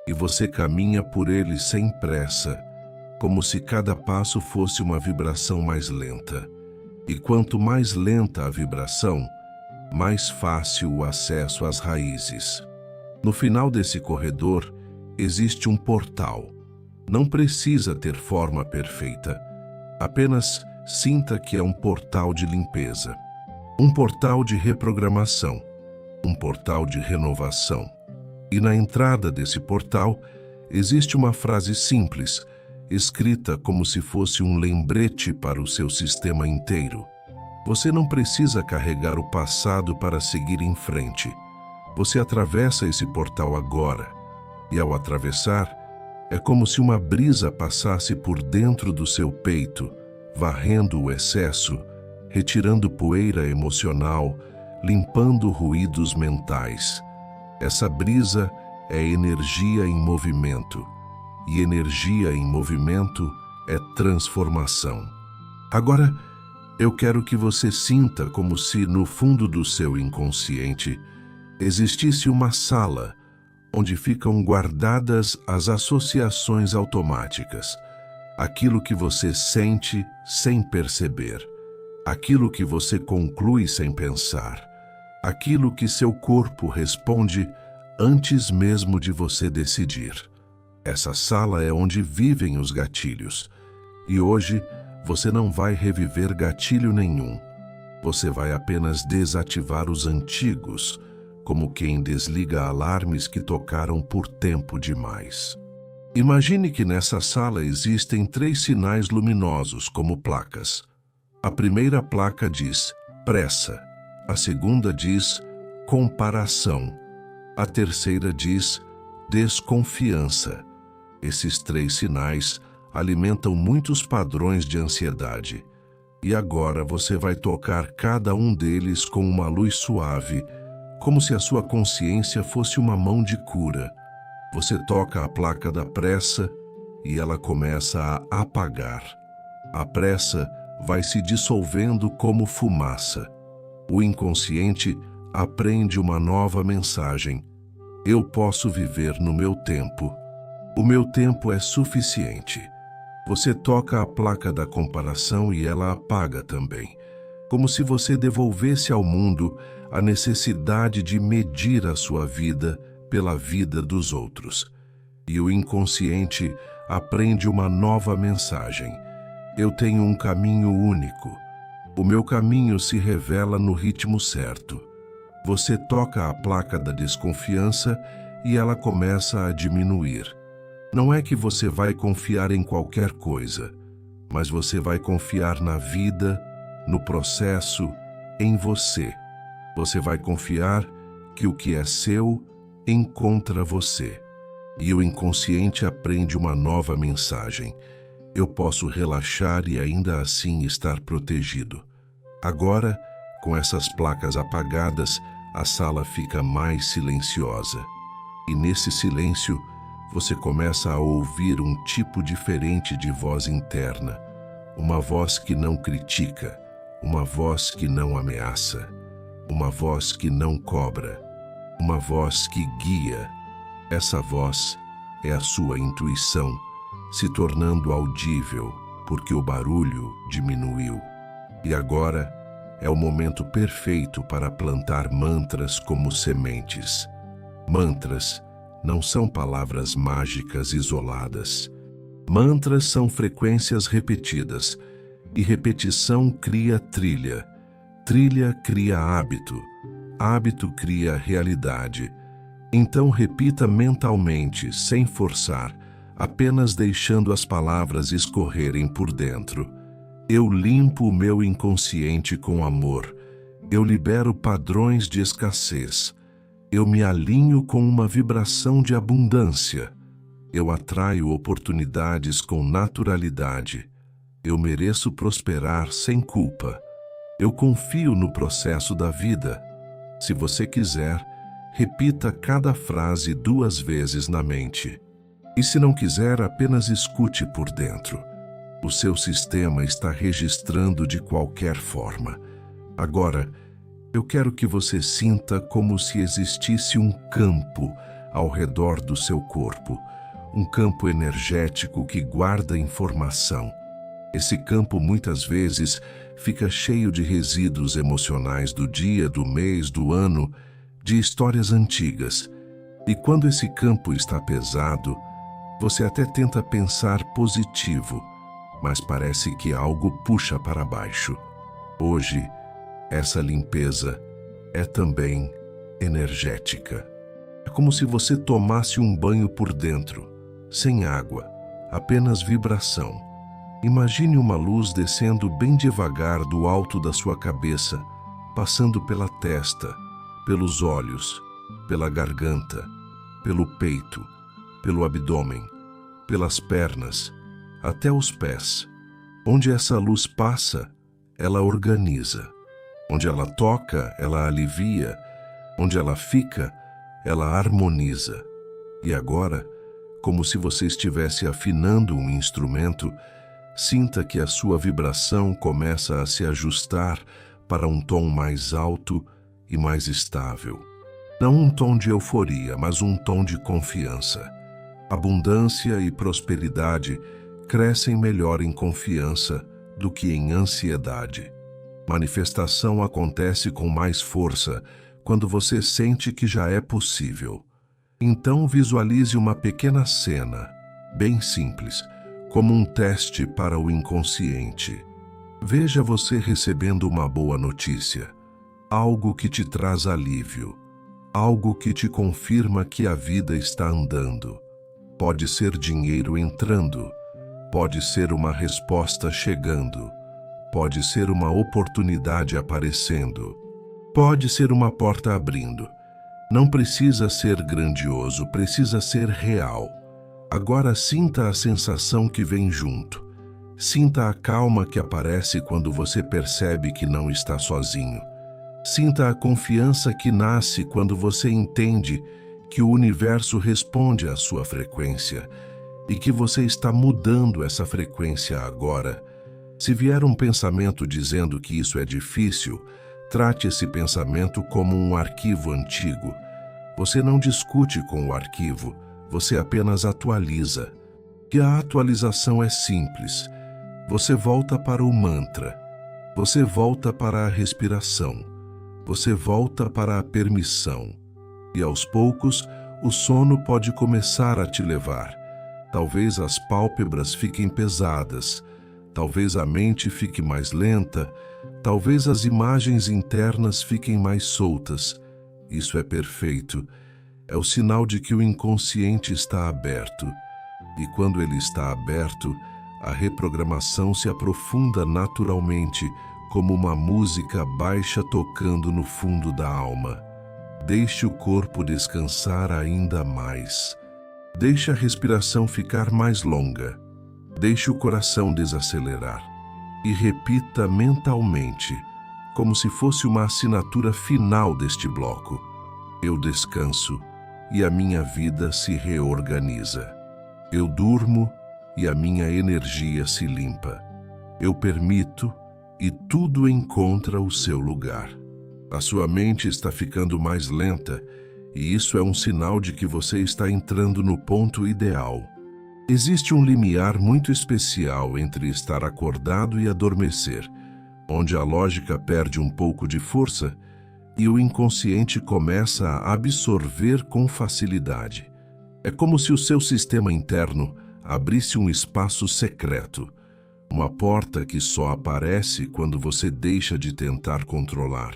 e você caminha por ele sem pressa, como se cada passo fosse uma vibração mais lenta. E quanto mais lenta a vibração, mais fácil o acesso às raízes. No final desse corredor, existe um portal. Não precisa ter forma perfeita. Apenas sinta que é um portal de limpeza. Um portal de reprogramação. Um portal de renovação. E na entrada desse portal, existe uma frase simples escrita como se fosse um lembrete para o seu sistema inteiro. Você não precisa carregar o passado para seguir em frente. Você atravessa esse portal agora, e ao atravessar, é como se uma brisa passasse por dentro do seu peito, varrendo o excesso, retirando poeira emocional, limpando ruídos mentais. Essa brisa é energia em movimento, e energia em movimento é transformação. Agora, eu quero que você sinta como se no fundo do seu inconsciente existisse uma sala onde ficam guardadas as associações automáticas, aquilo que você sente sem perceber, aquilo que você conclui sem pensar, aquilo que seu corpo responde antes mesmo de você decidir. Essa sala é onde vivem os gatilhos, e hoje você não vai reviver gatilho nenhum. Você vai apenas desativar os antigos, como quem desliga alarmes que tocaram por tempo demais. Imagine que nessa sala existem 3 sinais luminosos como placas. A primeira placa diz pressa, a segunda diz comparação, a terceira diz desconfiança. Esses 3 sinais alimentam muitos padrões de ansiedade. E agora você vai tocar cada um deles com uma luz suave, como se a sua consciência fosse uma mão de cura. Você toca a placa da pressa e ela começa a apagar. A pressa vai se dissolvendo como fumaça. O inconsciente aprende uma nova mensagem. Eu posso viver no meu tempo. O meu tempo é suficiente. Você toca a placa da comparação e ela apaga também, como se você devolvesse ao mundo a necessidade de medir a sua vida pela vida dos outros. E o inconsciente aprende uma nova mensagem. Eu tenho um caminho único. O meu caminho se revela no ritmo certo. Você toca a placa da desconfiança e ela começa a diminuir. Não é que você vai confiar em qualquer coisa, mas você vai confiar na vida, no processo, em você. Você vai confiar que o que é seu encontra você. E o inconsciente aprende uma nova mensagem. Eu posso relaxar e ainda assim estar protegido. Agora, com essas placas apagadas, a sala fica mais silenciosa. E nesse silêncio, você começa a ouvir um tipo diferente de voz interna. Uma voz que não critica, uma voz que não ameaça, uma voz que não cobra, uma voz que guia. Essa voz é a sua intuição, se tornando audível, porque o barulho diminuiu. E agora é o momento perfeito para plantar mantras como sementes. Mantras não são palavras mágicas isoladas. Mantras são frequências repetidas, e repetição cria trilha. Trilha cria hábito. Hábito cria realidade. Então repita mentalmente, sem forçar, apenas deixando as palavras escorrerem por dentro. Eu limpo o meu inconsciente com amor. Eu libero padrões de escassez. Eu me alinho com uma vibração de abundância. Eu atraio oportunidades com naturalidade. Eu mereço prosperar sem culpa. Eu confio no processo da vida. Se você quiser, repita cada frase 2 vezes na mente. E se não quiser, apenas escute por dentro. O seu sistema está registrando de qualquer forma. Agora, eu quero que você sinta como se existisse um campo ao redor do seu corpo, um campo energético que guarda informação. Esse campo muitas vezes fica cheio de resíduos emocionais do dia, do mês, do ano, de histórias antigas. E quando esse campo está pesado, você até tenta pensar positivo, mas parece que algo puxa para baixo. Hoje, essa limpeza é também energética. É como se você tomasse um banho por dentro, sem água, apenas vibração. Imagine uma luz descendo bem devagar do alto da sua cabeça, passando pela testa, pelos olhos, pela garganta, pelo peito, pelo abdômen, pelas pernas, até os pés. Onde essa luz passa, ela organiza. Onde ela toca, ela alivia. Onde ela fica, ela harmoniza. E agora, como se você estivesse afinando um instrumento, sinta que a sua vibração começa a se ajustar para um tom mais alto e mais estável. Não um tom de euforia, mas um tom de confiança. Abundância e prosperidade crescem melhor em confiança do que em ansiedade. Manifestação acontece com mais força quando você sente que já é possível. Então visualize uma pequena cena, bem simples, como um teste para o inconsciente. Veja você recebendo uma boa notícia, algo que te traz alívio, algo que te confirma que a vida está andando. Pode ser dinheiro entrando, pode ser uma resposta chegando, pode ser uma oportunidade aparecendo, pode ser uma porta abrindo. Não precisa ser grandioso, precisa ser real. Agora sinta a sensação que vem junto. Sinta a calma que aparece quando você percebe que não está sozinho. Sinta a confiança que nasce quando você entende que o universo responde à sua frequência e que você está mudando essa frequência agora. Se vier um pensamento dizendo que isso é difícil, trate esse pensamento como um arquivo antigo. Você não discute com o arquivo, você apenas atualiza. E a atualização é simples. Você volta para o mantra. Você volta para a respiração. Você volta para a permissão. E aos poucos, o sono pode começar a te levar. Talvez as pálpebras fiquem pesadas. Talvez a mente fique mais lenta. Talvez as imagens internas fiquem mais soltas. Isso é perfeito. É o sinal de que o inconsciente está aberto. E quando ele está aberto, a reprogramação se aprofunda naturalmente, como uma música baixa tocando no fundo da alma. Deixe o corpo descansar ainda mais. Deixe a respiração ficar mais longa. Deixe o coração desacelerar. E repita mentalmente, como se fosse uma assinatura final deste bloco. Eu descanso e a minha vida se reorganiza. Eu durmo e a minha energia se limpa. Eu permito e tudo encontra o seu lugar. A sua mente está ficando mais lenta e isso é um sinal de que você está entrando no ponto ideal. Existe um limiar muito especial entre estar acordado e adormecer, onde a lógica perde um pouco de força e o inconsciente começa a absorver com facilidade. É como se o seu sistema interno abrisse um espaço secreto, uma porta que só aparece quando você deixa de tentar controlar.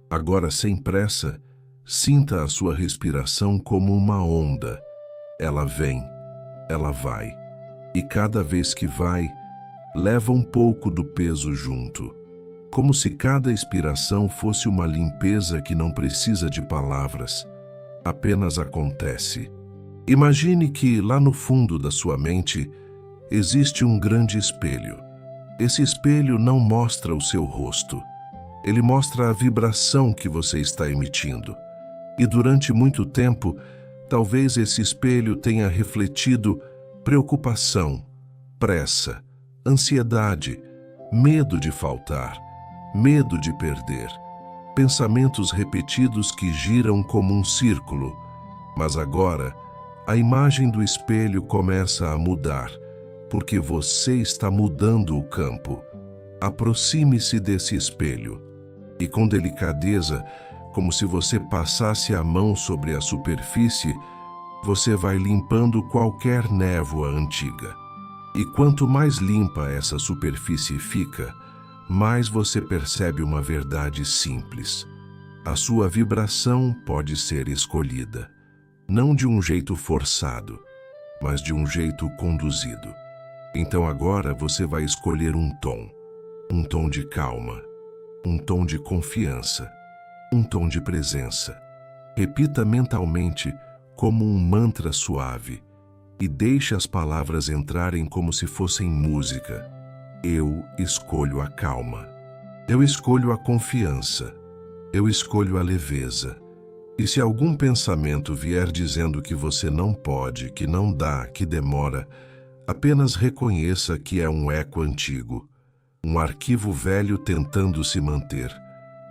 Agora, sem pressa, sinta a sua respiração como uma onda. Ela vem, ela vai, e cada vez que vai, leva um pouco do peso junto, como se cada expiração fosse uma limpeza que não precisa de palavras, apenas acontece. Imagine que, lá no fundo da sua mente, existe um grande espelho. Esse espelho não mostra o seu rosto. Ele mostra a vibração que você está emitindo. E durante muito tempo, talvez esse espelho tenha refletido preocupação, pressa, ansiedade, medo de faltar, medo de perder, pensamentos repetidos que giram como um círculo. Mas agora, a imagem do espelho começa a mudar, porque você está mudando o campo. Aproxime-se desse espelho e, com delicadeza, como se você passasse a mão sobre a superfície, você vai limpando qualquer névoa antiga. E quanto mais limpa essa superfície fica, mais você percebe uma verdade simples. A sua vibração pode ser escolhida, não de um jeito forçado, mas de um jeito conduzido. Então agora você vai escolher um tom de calma, um tom de confiança, um tom de presença. Repita mentalmente como um mantra suave e deixe as palavras entrarem como se fossem música. Eu escolho a calma. Eu escolho a confiança. Eu escolho a leveza. E se algum pensamento vier dizendo que você não pode, que não dá, que demora, apenas reconheça que é um eco antigo, um arquivo velho tentando se manter.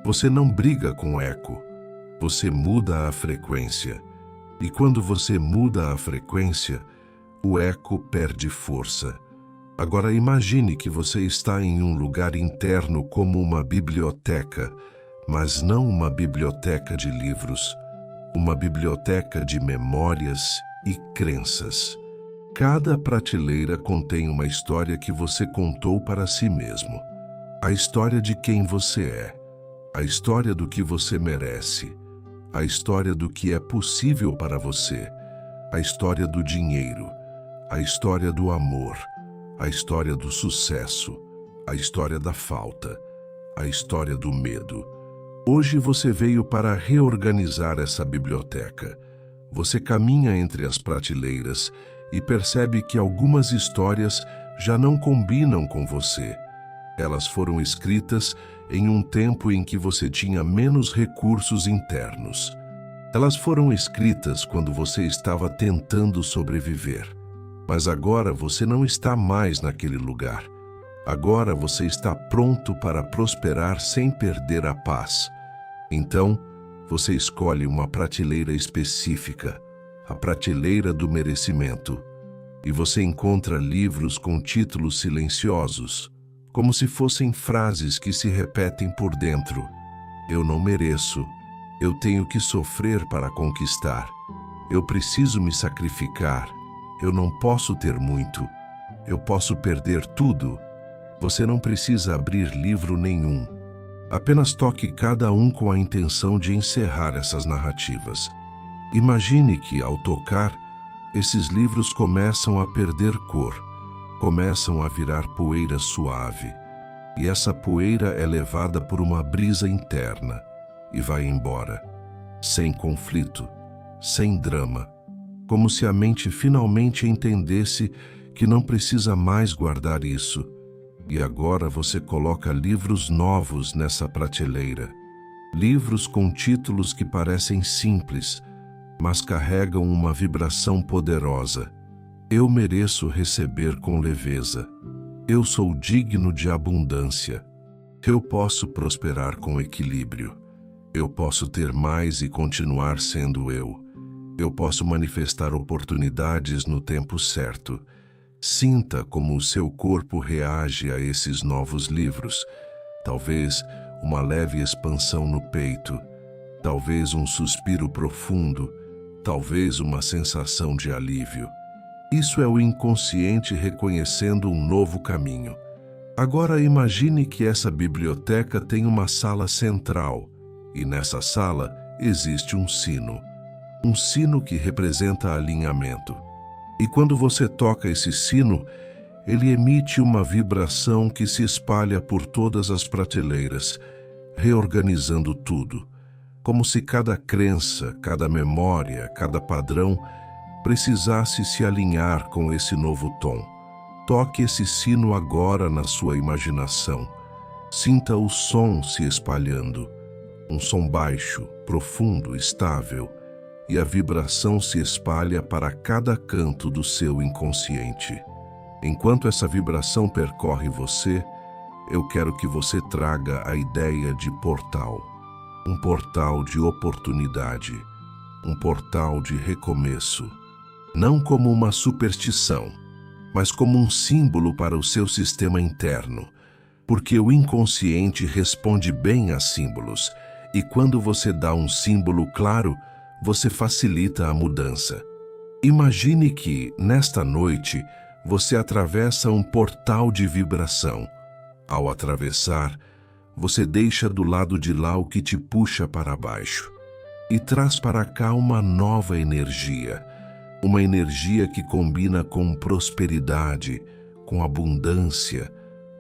Você não briga com o eco, você muda a frequência. E quando você muda a frequência, o eco perde força. Agora imagine que você está em um lugar interno como uma biblioteca, mas não uma biblioteca de livros, uma biblioteca de memórias e crenças. Cada prateleira contém uma história que você contou para si mesmo. A história de quem você é, a história do que você merece, a história do que é possível para você, a história do dinheiro, a história do amor, a história do sucesso, a história da falta, a história do medo. Hoje você veio para reorganizar essa biblioteca. Você caminha entre as prateleiras e percebe que algumas histórias já não combinam com você. Elas foram escritas em um tempo em que você tinha menos recursos internos. Elas foram escritas quando você estava tentando sobreviver. Mas agora você não está mais naquele lugar. Agora você está pronto para prosperar sem perder a paz. Então, você escolhe uma prateleira específica, a prateleira do merecimento, e você encontra livros com títulos silenciosos, como se fossem frases que se repetem por dentro. Eu não mereço. Eu tenho que sofrer para conquistar. Eu preciso me sacrificar. Eu não posso ter muito. Eu posso perder tudo. Você não precisa abrir livro nenhum. Apenas toque cada um com a intenção de encerrar essas narrativas. Imagine que, ao tocar, esses livros começam a perder cor, começam a virar poeira suave. E essa poeira é levada por uma brisa interna e vai embora, sem conflito, sem drama. Como se a mente finalmente entendesse que não precisa mais guardar isso. E agora você coloca livros novos nessa prateleira. Livros com títulos que parecem simples, mas carregam uma vibração poderosa. Eu mereço receber com leveza. Eu sou digno de abundância. Eu posso prosperar com equilíbrio. Eu posso ter mais e continuar sendo eu. Eu posso manifestar oportunidades no tempo certo. Sinta como o seu corpo reage a esses novos livros. Talvez uma leve expansão no peito, talvez um suspiro profundo, talvez uma sensação de alívio. Isso é o inconsciente reconhecendo um novo caminho. Agora imagine que essa biblioteca tem uma sala central, e nessa sala existe um sino. Um sino que representa alinhamento. E quando você toca esse sino, ele emite uma vibração que se espalha por todas as prateleiras, reorganizando tudo, como se cada crença, cada memória, cada padrão precisasse se alinhar com esse novo tom. Toque esse sino agora na sua imaginação. Sinta o som se espalhando. Um som baixo, profundo, estável. E a vibração se espalha para cada canto do seu inconsciente. Enquanto essa vibração percorre você, eu quero que você traga a ideia de portal. Um portal de oportunidade. Um portal de recomeço. Não como uma superstição, mas como um símbolo para o seu sistema interno. Porque o inconsciente responde bem a símbolos. E quando você dá um símbolo claro, você facilita a mudança. Imagine que, nesta noite, você atravessa um portal de vibração. Ao atravessar, você deixa do lado de lá o que te puxa para baixo e traz para cá uma nova energia, uma energia que combina com prosperidade, com abundância,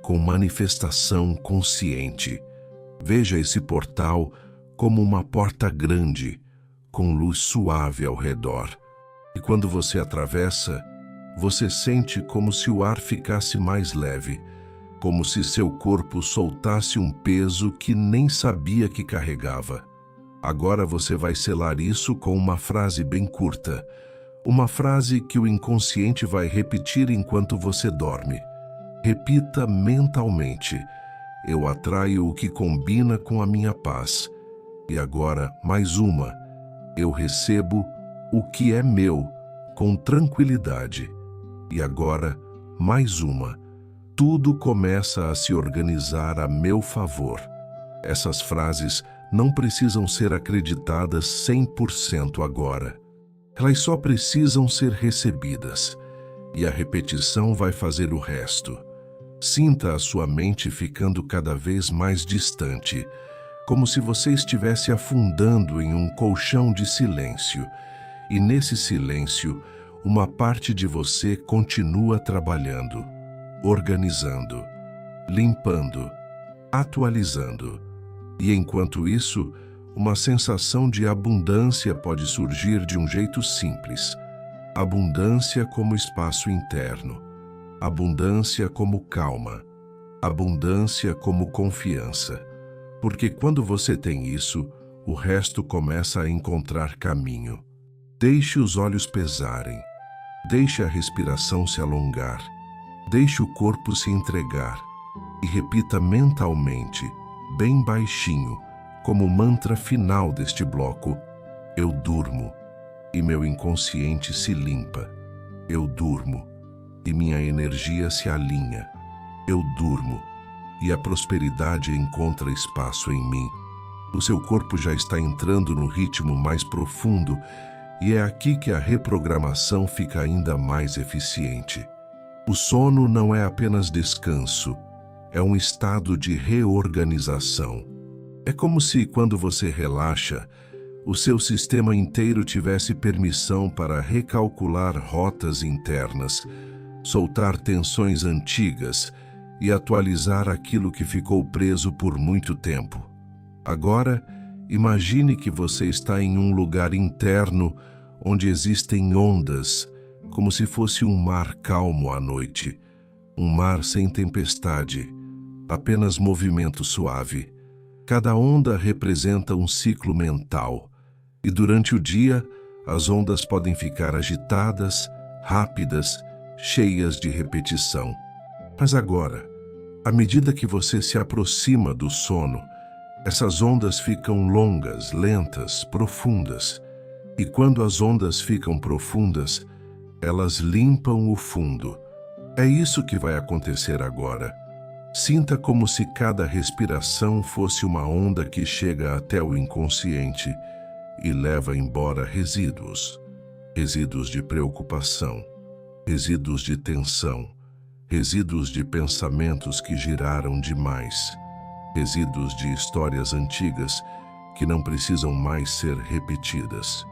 com manifestação consciente. Veja esse portal como uma porta grande, com luz suave ao redor. E quando você atravessa, você sente como se o ar ficasse mais leve, como se seu corpo soltasse um peso que nem sabia que carregava. Agora você vai selar isso com uma frase bem curta, uma frase que o inconsciente vai repetir enquanto você dorme. Repita mentalmente: eu atraio o que combina com a minha paz. E agora, mais uma: eu recebo o que é meu com tranquilidade. E agora, mais uma: tudo começa a se organizar a meu favor. Essas frases não precisam ser acreditadas 100% agora. Elas só precisam ser recebidas, e a repetição vai fazer o resto. Sinta a sua mente ficando cada vez mais distante, como se você estivesse afundando em um colchão de silêncio, e nesse silêncio, uma parte de você continua trabalhando, organizando, limpando, atualizando. E enquanto isso, uma sensação de abundância pode surgir de um jeito simples. Abundância como espaço interno, abundância como calma, abundância como confiança. Porque quando você tem isso, o resto começa a encontrar caminho. Deixe os olhos pesarem, deixe a respiração se alongar, deixe o corpo se entregar e repita mentalmente, bem baixinho, como mantra final deste bloco: eu durmo e meu inconsciente se limpa. Eu durmo e minha energia se alinha. Eu durmo e a prosperidade encontra espaço em mim. O seu corpo já está entrando no ritmo mais profundo e é aqui que a reprogramação fica ainda mais eficiente. O sono não é apenas descanso, é um estado de reorganização. É como se, quando você relaxa, o seu sistema inteiro tivesse permissão para recalcular rotas internas, soltar tensões antigas e atualizar aquilo que ficou preso por muito tempo. Agora, imagine que você está em um lugar interno onde existem ondas, como se fosse um mar calmo à noite, um mar sem tempestade, apenas movimento suave. Cada onda representa um ciclo mental, e durante o dia, as ondas podem ficar agitadas, rápidas, cheias de repetição. Mas agora, à medida que você se aproxima do sono, essas ondas ficam longas, lentas, profundas. E quando as ondas ficam profundas, elas limpam o fundo. É isso que vai acontecer agora. Sinta como se cada respiração fosse uma onda que chega até o inconsciente e leva embora resíduos. Resíduos de preocupação, resíduos de tensão, resíduos de pensamentos que giraram demais, resíduos de histórias antigas que não precisam mais ser repetidas.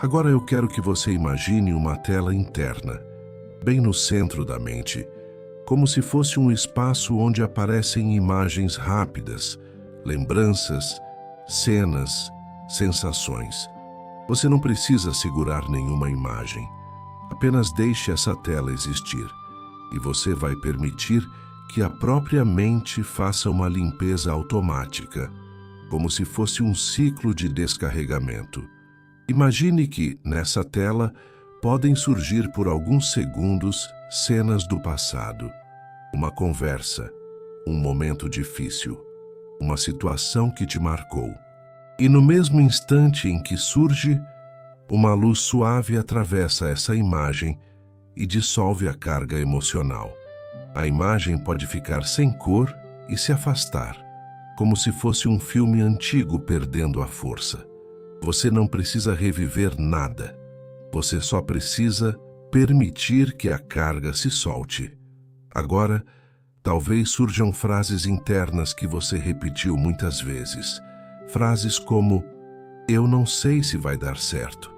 Agora eu quero que você imagine uma tela interna, bem no centro da mente, como se fosse um espaço onde aparecem imagens rápidas, lembranças, cenas, sensações. Você não precisa segurar nenhuma imagem. Apenas deixe essa tela existir, e você vai permitir que a própria mente faça uma limpeza automática, como se fosse um ciclo de descarregamento. Imagine que, nessa tela, podem surgir por alguns segundos cenas do passado. Uma conversa, um momento difícil, uma situação que te marcou. E no mesmo instante em que surge, uma luz suave atravessa essa imagem e dissolve a carga emocional. A imagem pode ficar sem cor e se afastar, como se fosse um filme antigo perdendo a força. Você não precisa reviver nada. Você só precisa permitir que a carga se solte. Agora, talvez surjam frases internas que você repetiu muitas vezes. Frases como: eu não sei se vai dar certo.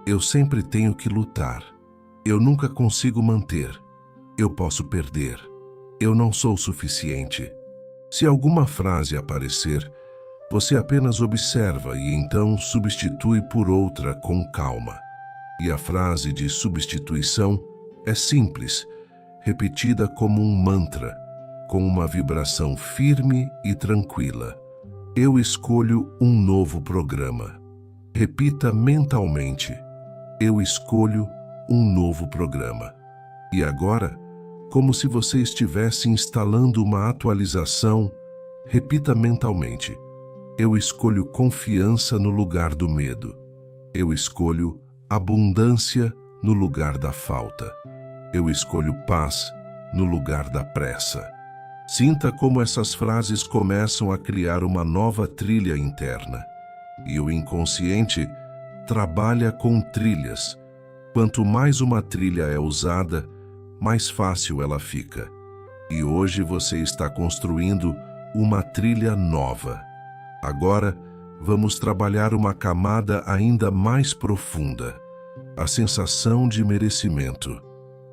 Eu sempre tenho que lutar. Eu nunca consigo manter. Eu posso perder. Eu não sou suficiente. Se alguma frase aparecer, você apenas observa e então substitui por outra com calma. E a frase de substituição é simples, repetida como um mantra, com uma vibração firme e tranquila. Eu escolho um novo programa. Repita mentalmente: eu escolho um novo programa. E agora, como se você estivesse instalando uma atualização, repita mentalmente: eu escolho confiança no lugar do medo. Eu escolho abundância no lugar da falta. Eu escolho paz no lugar da pressa. Sinta como essas frases começam a criar uma nova trilha interna. E o inconsciente trabalha com trilhas. Quanto mais uma trilha é usada, mais fácil ela fica. E hoje você está construindo uma trilha nova. Agora, vamos trabalhar uma camada ainda mais profunda, a sensação de merecimento.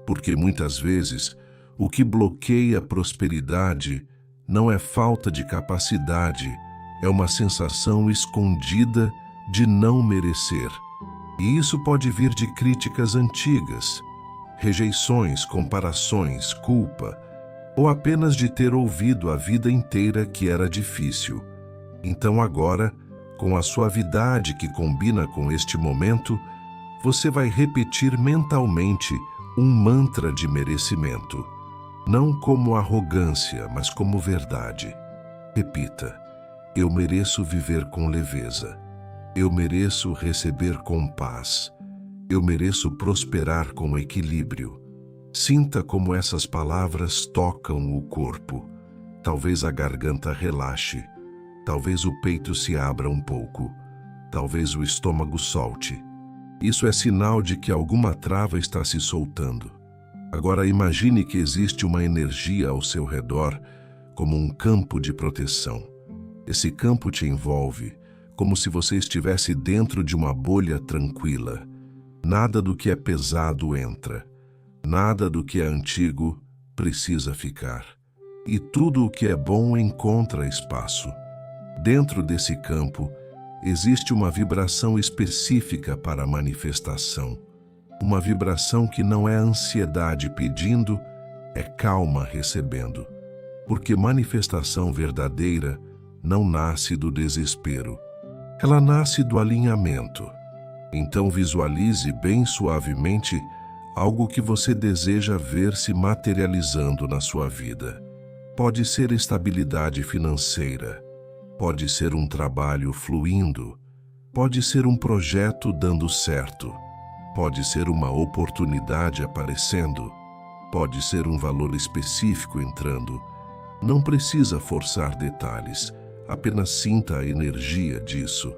Porque muitas vezes, o que bloqueia a prosperidade não é falta de capacidade, é uma sensação escondida de não merecer. E isso pode vir de críticas antigas, rejeições, comparações, culpa, ou apenas de ter ouvido a vida inteira que era difícil. Então agora, com a suavidade que combina com este momento, você vai repetir mentalmente um mantra de merecimento. Não como arrogância, mas como verdade. Repita: eu mereço viver com leveza. Eu mereço receber com paz. Eu mereço prosperar com equilíbrio. Sinta como essas palavras tocam o corpo. Talvez a garganta relaxe. Talvez o peito se abra um pouco. Talvez o estômago solte. Isso é sinal de que alguma trava está se soltando. Agora imagine que existe uma energia ao seu redor, como um campo de proteção. Esse campo te envolve, como se você estivesse dentro de uma bolha tranquila. Nada do que é pesado entra. Nada do que é antigo precisa ficar. E tudo o que é bom encontra espaço. Dentro desse campo, existe uma vibração específica para a manifestação. Uma vibração que não é ansiedade pedindo, é calma recebendo. Porque manifestação verdadeira não nasce do desespero. Ela nasce do alinhamento. Então visualize bem suavemente algo que você deseja ver se materializando na sua vida. Pode ser estabilidade financeira, pode ser um trabalho fluindo, pode ser um projeto dando certo, pode ser uma oportunidade aparecendo, pode ser um valor específico entrando. Não precisa forçar detalhes, apenas sinta a energia disso.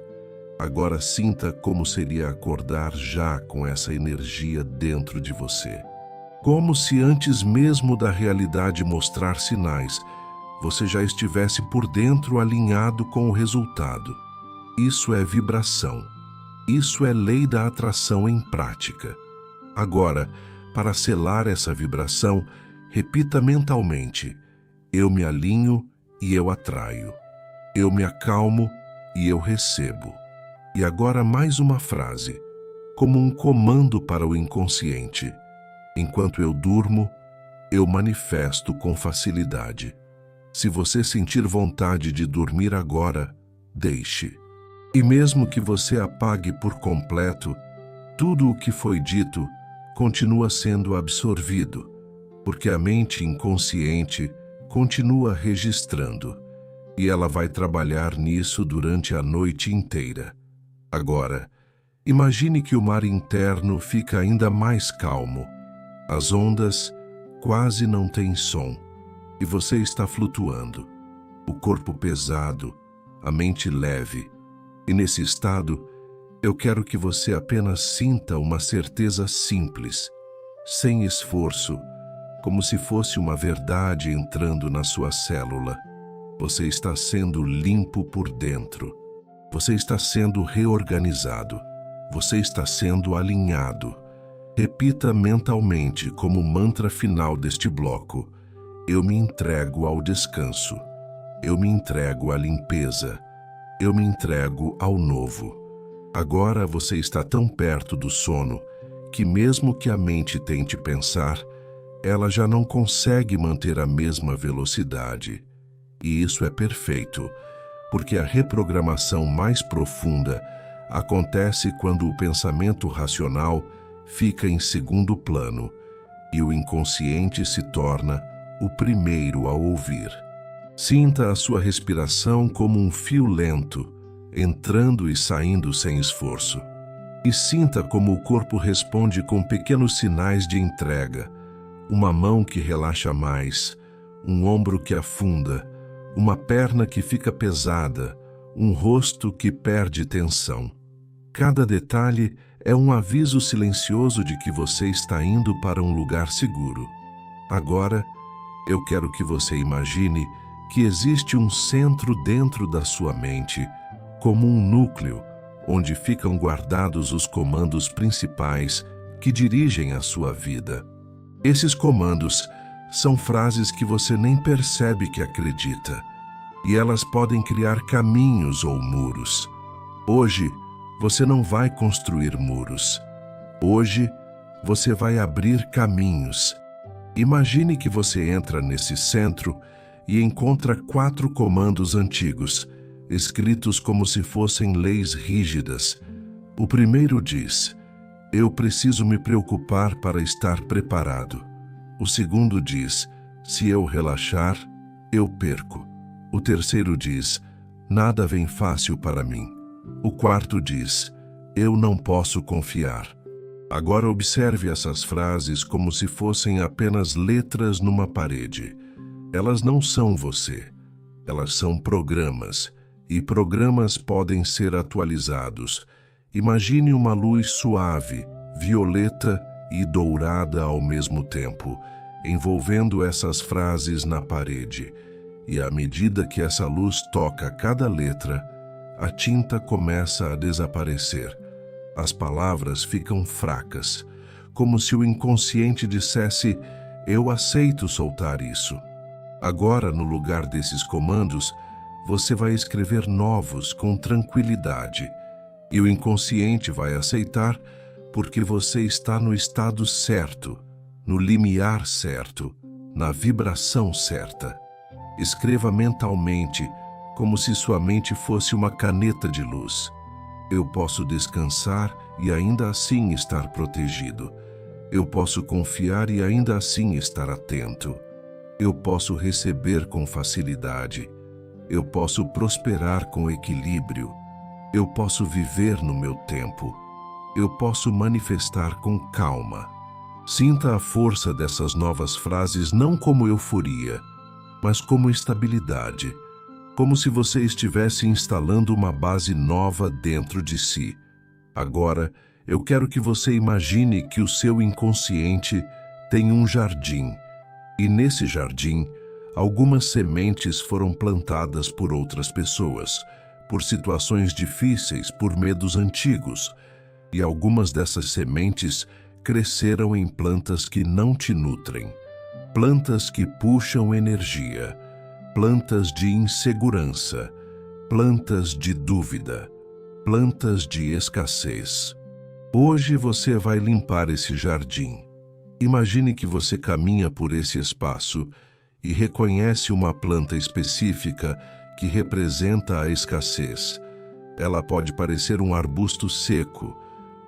Agora sinta como seria acordar já com essa energia dentro de você. Como se antes mesmo da realidade mostrar sinais, você já estivesse por dentro alinhado com o resultado. Isso é vibração. Isso é lei da atração em prática. Agora, para selar essa vibração, repita mentalmente: eu me alinho e eu atraio. Eu me acalmo e eu recebo. E agora mais uma frase, como um comando para o inconsciente. Enquanto eu durmo, eu manifesto com facilidade. Se você sentir vontade de dormir agora, deixe. E mesmo que você apague por completo, tudo o que foi dito continua sendo absorvido, porque a mente inconsciente continua registrando, e ela vai trabalhar nisso durante a noite inteira. Agora, imagine que o mar interno fica ainda mais calmo. As ondas quase não têm som, e você está flutuando. O corpo pesado, a mente leve. E nesse estado, eu quero que você apenas sinta uma certeza simples, sem esforço, como se fosse uma verdade entrando na sua célula. Você está sendo limpo por dentro. Você está sendo reorganizado. Você está sendo alinhado. Repita mentalmente como mantra final deste bloco: eu me entrego ao descanso. Eu me entrego à limpeza. Eu me entrego ao novo. Agora você está tão perto do sono que, mesmo que a mente tente pensar, ela já não consegue manter a mesma velocidade. E isso é perfeito, porque a reprogramação mais profunda acontece quando o pensamento racional fica em segundo plano e o inconsciente se torna o primeiro a ouvir. Sinta a sua respiração como um fio lento, entrando e saindo sem esforço. E sinta como o corpo responde com pequenos sinais de entrega. Uma mão que relaxa mais, um ombro que afunda, uma perna que fica pesada, um rosto que perde tensão. Cada detalhe é um aviso silencioso de que você está indo para um lugar seguro. Agora, eu quero que você imagine que existe um centro dentro da sua mente, como um núcleo, onde ficam guardados os comandos principais que dirigem a sua vida. Esses comandos são frases que você nem percebe que acredita, e elas podem criar caminhos ou muros. Hoje, você não vai construir muros. Hoje, você vai abrir caminhos. Imagine que você entra nesse centro e encontra 4 comandos antigos, escritos como se fossem leis rígidas. O primeiro diz: eu preciso me preocupar para estar preparado. O segundo diz: se eu relaxar, eu perco. O terceiro diz: nada vem fácil para mim. O quarto diz: eu não posso confiar. Agora observe essas frases como se fossem apenas letras numa parede. Elas não são você. Elas são programas, e programas podem ser atualizados. Imagine uma luz suave, violeta e dourada ao mesmo tempo, envolvendo essas frases na parede. E à medida que essa luz toca cada letra, a tinta começa a desaparecer. As palavras ficam fracas, como se o inconsciente dissesse: eu aceito soltar isso. Agora, no lugar desses comandos, você vai escrever novos com tranquilidade. E o inconsciente vai aceitar porque você está no estado certo, no limiar certo, na vibração certa. Escreva mentalmente, como se sua mente fosse uma caneta de luz. Eu posso descansar e ainda assim estar protegido. Eu posso confiar e ainda assim estar atento. Eu posso receber com facilidade. Eu posso prosperar com equilíbrio. Eu posso viver no meu tempo. Eu posso manifestar com calma. Sinta a força dessas novas frases não como euforia, mas como estabilidade, como se você estivesse instalando uma base nova dentro de si. Agora, eu quero que você imagine que o seu inconsciente tem um jardim, e nesse jardim, algumas sementes foram plantadas por outras pessoas, por situações difíceis, por medos antigos, e algumas dessas sementes cresceram em plantas que não te nutrem, plantas que puxam energia, plantas de insegurança, plantas de dúvida, plantas de escassez. Hoje você vai limpar esse jardim. Imagine que você caminha por esse espaço e reconhece uma planta específica que representa a escassez. Ela pode parecer um arbusto seco,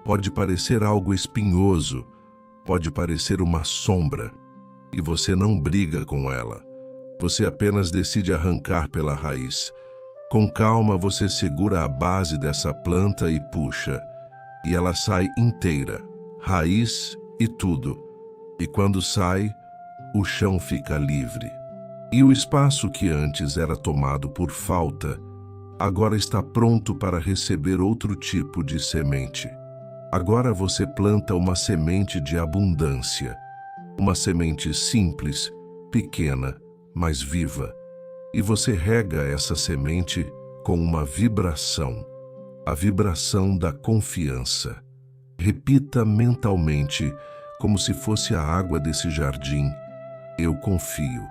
pode parecer algo espinhoso, pode parecer uma sombra, e você não briga com ela. Você apenas decide arrancar pela raiz. Com calma você segura a base dessa planta e puxa, e ela sai inteira, raiz e tudo. E quando sai, o chão fica livre. E o espaço que antes era tomado por falta, agora está pronto para receber outro tipo de semente. Agora você planta uma semente de abundância, uma semente simples, pequena, mas viva. E você rega essa semente com uma vibração. a vibração da confiança. Repita mentalmente, como se fosse a água desse jardim: eu confio,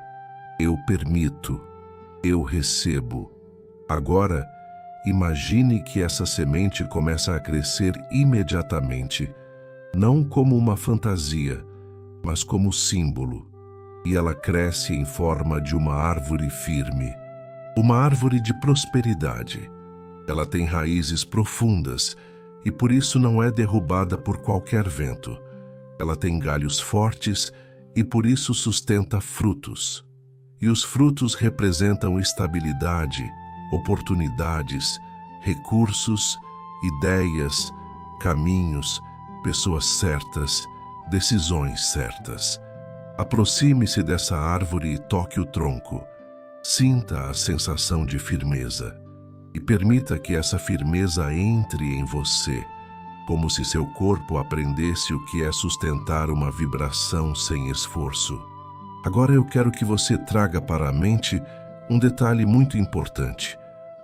eu permito, eu recebo. Agora, imagine que essa semente começa a crescer imediatamente, não como uma fantasia, mas como símbolo. E ela cresce em forma de uma árvore firme, uma árvore de prosperidade. Ela tem raízes profundas e por isso não é derrubada por qualquer vento. Ela tem galhos fortes e por isso sustenta frutos. E os frutos representam estabilidade, oportunidades, recursos, ideias, caminhos, pessoas certas, decisões certas. Aproxime-se dessa árvore e toque o tronco. Sinta a sensação de firmeza e permita que essa firmeza entre em você, como se seu corpo aprendesse o que é sustentar uma vibração sem esforço. Agora eu quero que você traga para a mente um detalhe muito importante.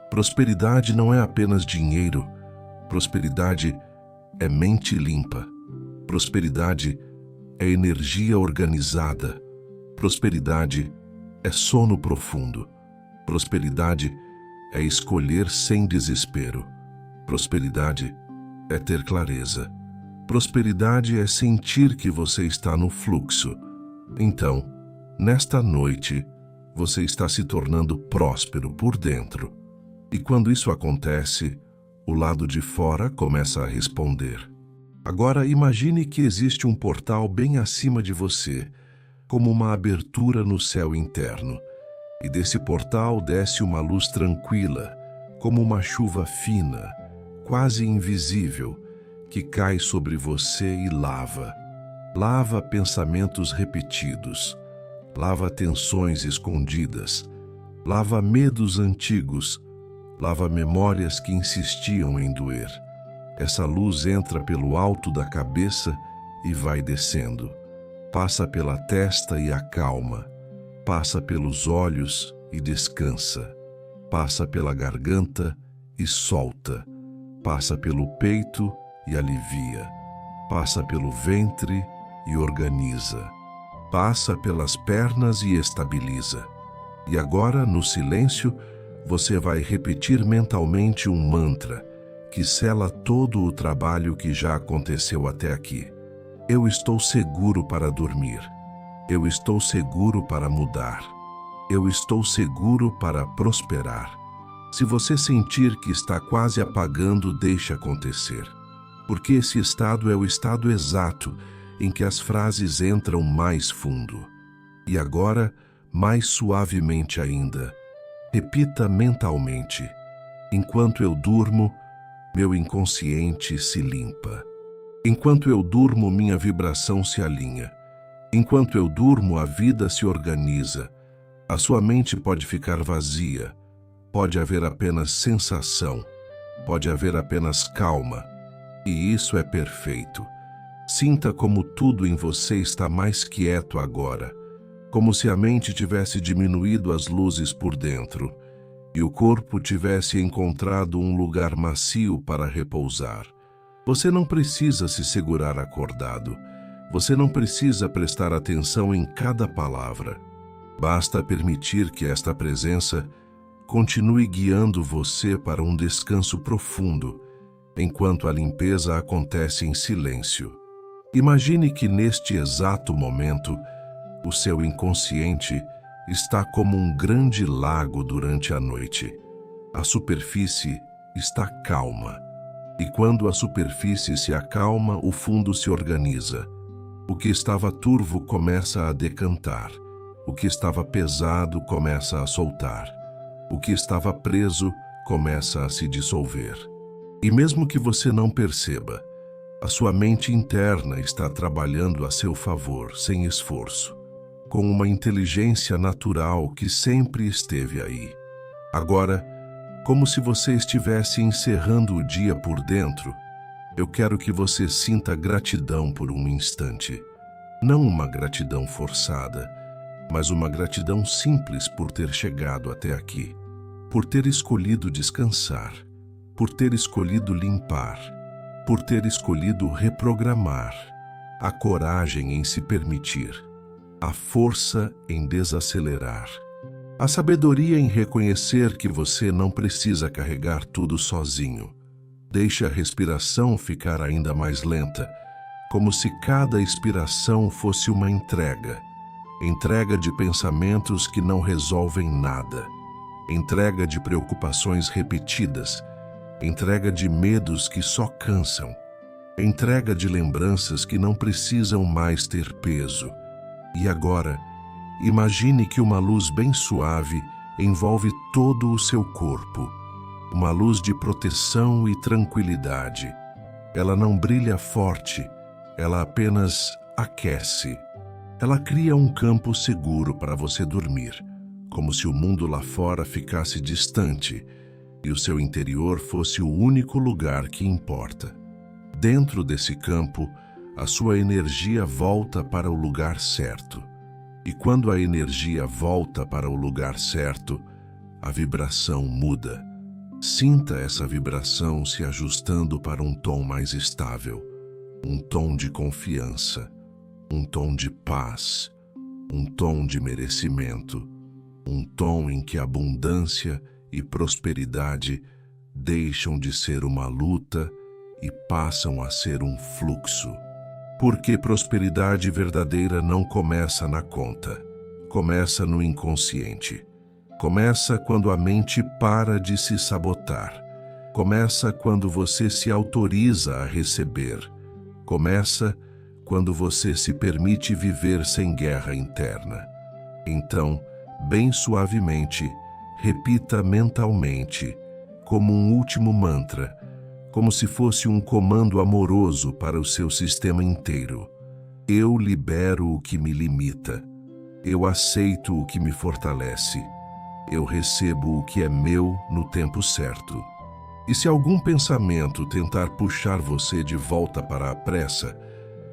Prosperidade não é apenas dinheiro. Prosperidade é mente limpa. Prosperidade é energia organizada. Prosperidade é sono profundo. Prosperidade é escolher sem desespero. Prosperidade é ter clareza. Prosperidade é sentir que você está no fluxo. Então, nesta noite, você está se tornando próspero por dentro. E quando isso acontece, o lado de fora começa a responder. Agora imagine que existe um portal bem acima de você, como uma abertura no céu interno. E desse portal desce uma luz tranquila, como uma chuva fina, quase invisível, que cai sobre você e lava. Lava pensamentos repetidos, lava tensões escondidas, lava medos antigos, lava memórias que insistiam em doer. Essa luz entra pelo alto da cabeça e vai descendo. Passa pela testa e acalma. Passa pelos olhos e descansa. Passa pela garganta e solta. Passa pelo peito e alivia. Passa pelo ventre e organiza. Passa pelas pernas e estabiliza. E agora, no silêncio, você vai repetir mentalmente um mantra que sela todo o trabalho que já aconteceu até aqui. Eu estou seguro para dormir. Eu estou seguro para mudar. Eu estou seguro para prosperar. Se você sentir que está quase apagando, deixe acontecer. Porque esse estado é o estado exato em que as frases entram mais fundo. E agora, mais suavemente ainda, repita mentalmente: enquanto eu durmo, meu inconsciente se limpa. Enquanto eu durmo, minha vibração se alinha. Enquanto eu durmo, a vida se organiza. A sua mente pode ficar vazia. Pode haver apenas sensação. Pode haver apenas calma. E isso é perfeito. Sinta como tudo em você está mais quieto agora, como se a mente tivesse diminuído as luzes por dentro e o corpo tivesse encontrado um lugar macio para repousar. Você não precisa se segurar acordado. Você não precisa prestar atenção em cada palavra. Basta permitir que esta presença continue guiando você para um descanso profundo, enquanto a limpeza acontece em silêncio. Imagine que neste exato momento, o seu inconsciente está como um grande lago durante a noite. A superfície está calma. E quando a superfície se acalma, o fundo se organiza. O que estava turvo começa a decantar. O que estava pesado começa a soltar. O que estava preso começa a se dissolver. E mesmo que você não perceba, a sua mente interna está trabalhando a seu favor, sem esforço, com uma inteligência natural que sempre esteve aí. Agora, como se você estivesse encerrando o dia por dentro, eu quero que você sinta gratidão por um instante. Não uma gratidão forçada, mas uma gratidão simples por ter chegado até aqui, por ter escolhido descansar, por ter escolhido limpar, por ter escolhido reprogramar, a coragem em se permitir, a força em desacelerar, a sabedoria em reconhecer que você não precisa carregar tudo sozinho. Deixe a respiração ficar ainda mais lenta, como se cada expiração fosse uma entrega. Entrega de pensamentos que não resolvem nada. Entrega de preocupações repetidas. Entrega de medos que só cansam. Entrega de lembranças que não precisam mais ter peso. E agora, imagine que uma luz bem suave envolve todo o seu corpo. Uma luz de proteção e tranquilidade. Ela não brilha forte, ela apenas aquece. Ela cria um campo seguro para você dormir, como se o mundo lá fora ficasse distante e o seu interior fosse o único lugar que importa. Dentro desse campo, a sua energia volta para o lugar certo. E quando a energia volta para o lugar certo, a vibração muda. Sinta essa vibração se ajustando para um tom mais estável, um tom de confiança, um tom de paz, um tom de merecimento, um tom em que abundância e prosperidade deixam de ser uma luta e passam a ser um fluxo. Porque prosperidade verdadeira não começa na conta, começa no inconsciente. Começa quando a mente para de se sabotar. Começa quando você se autoriza a receber. Começa quando você se permite viver sem guerra interna. Então, bem suavemente, repita mentalmente, como um último mantra, como se fosse um comando amoroso para o seu sistema inteiro. Eu libero o que me limita. Eu aceito o que me fortalece. Eu recebo o que é meu no tempo certo. E se algum pensamento tentar puxar você de volta para a pressa,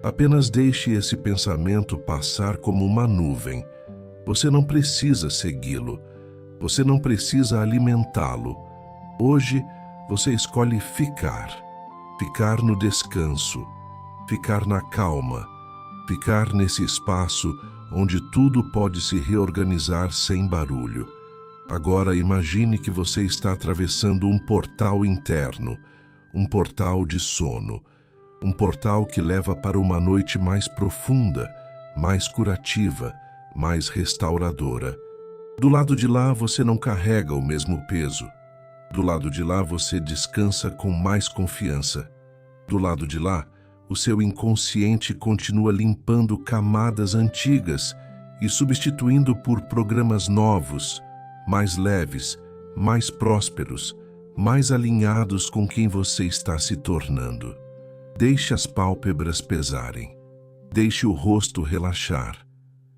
apenas deixe esse pensamento passar como uma nuvem. Você não precisa segui-lo. Você não precisa alimentá-lo. Hoje, você escolhe ficar. Ficar no descanso. Ficar na calma. Ficar nesse espaço onde tudo pode se reorganizar sem barulho. Agora imagine que você está atravessando um portal interno, um portal de sono, um portal que leva para uma noite mais profunda, mais curativa, mais restauradora. Do lado de lá você não carrega o mesmo peso. Do lado de lá você descansa com mais confiança. Do lado de lá, o seu inconsciente continua limpando camadas antigas e substituindo por programas novos, mais leves, mais prósperos, mais alinhados com quem você está se tornando. Deixe as pálpebras pesarem. Deixe o rosto relaxar.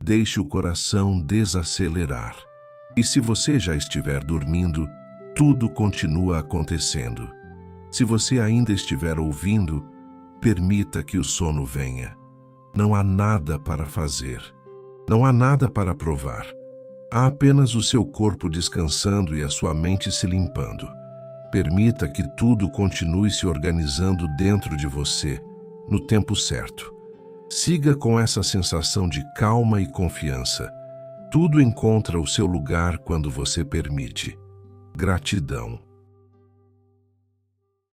Deixe o coração desacelerar. E se você já estiver dormindo, tudo continua acontecendo. Se você ainda estiver ouvindo, permita que o sono venha. Não há nada para fazer. Não há nada para provar. Há apenas o seu corpo descansando e a sua mente se limpando. Permita que tudo continue se organizando dentro de você, no tempo certo. Siga com essa sensação de calma e confiança. Tudo encontra o seu lugar quando você permite. Gratidão.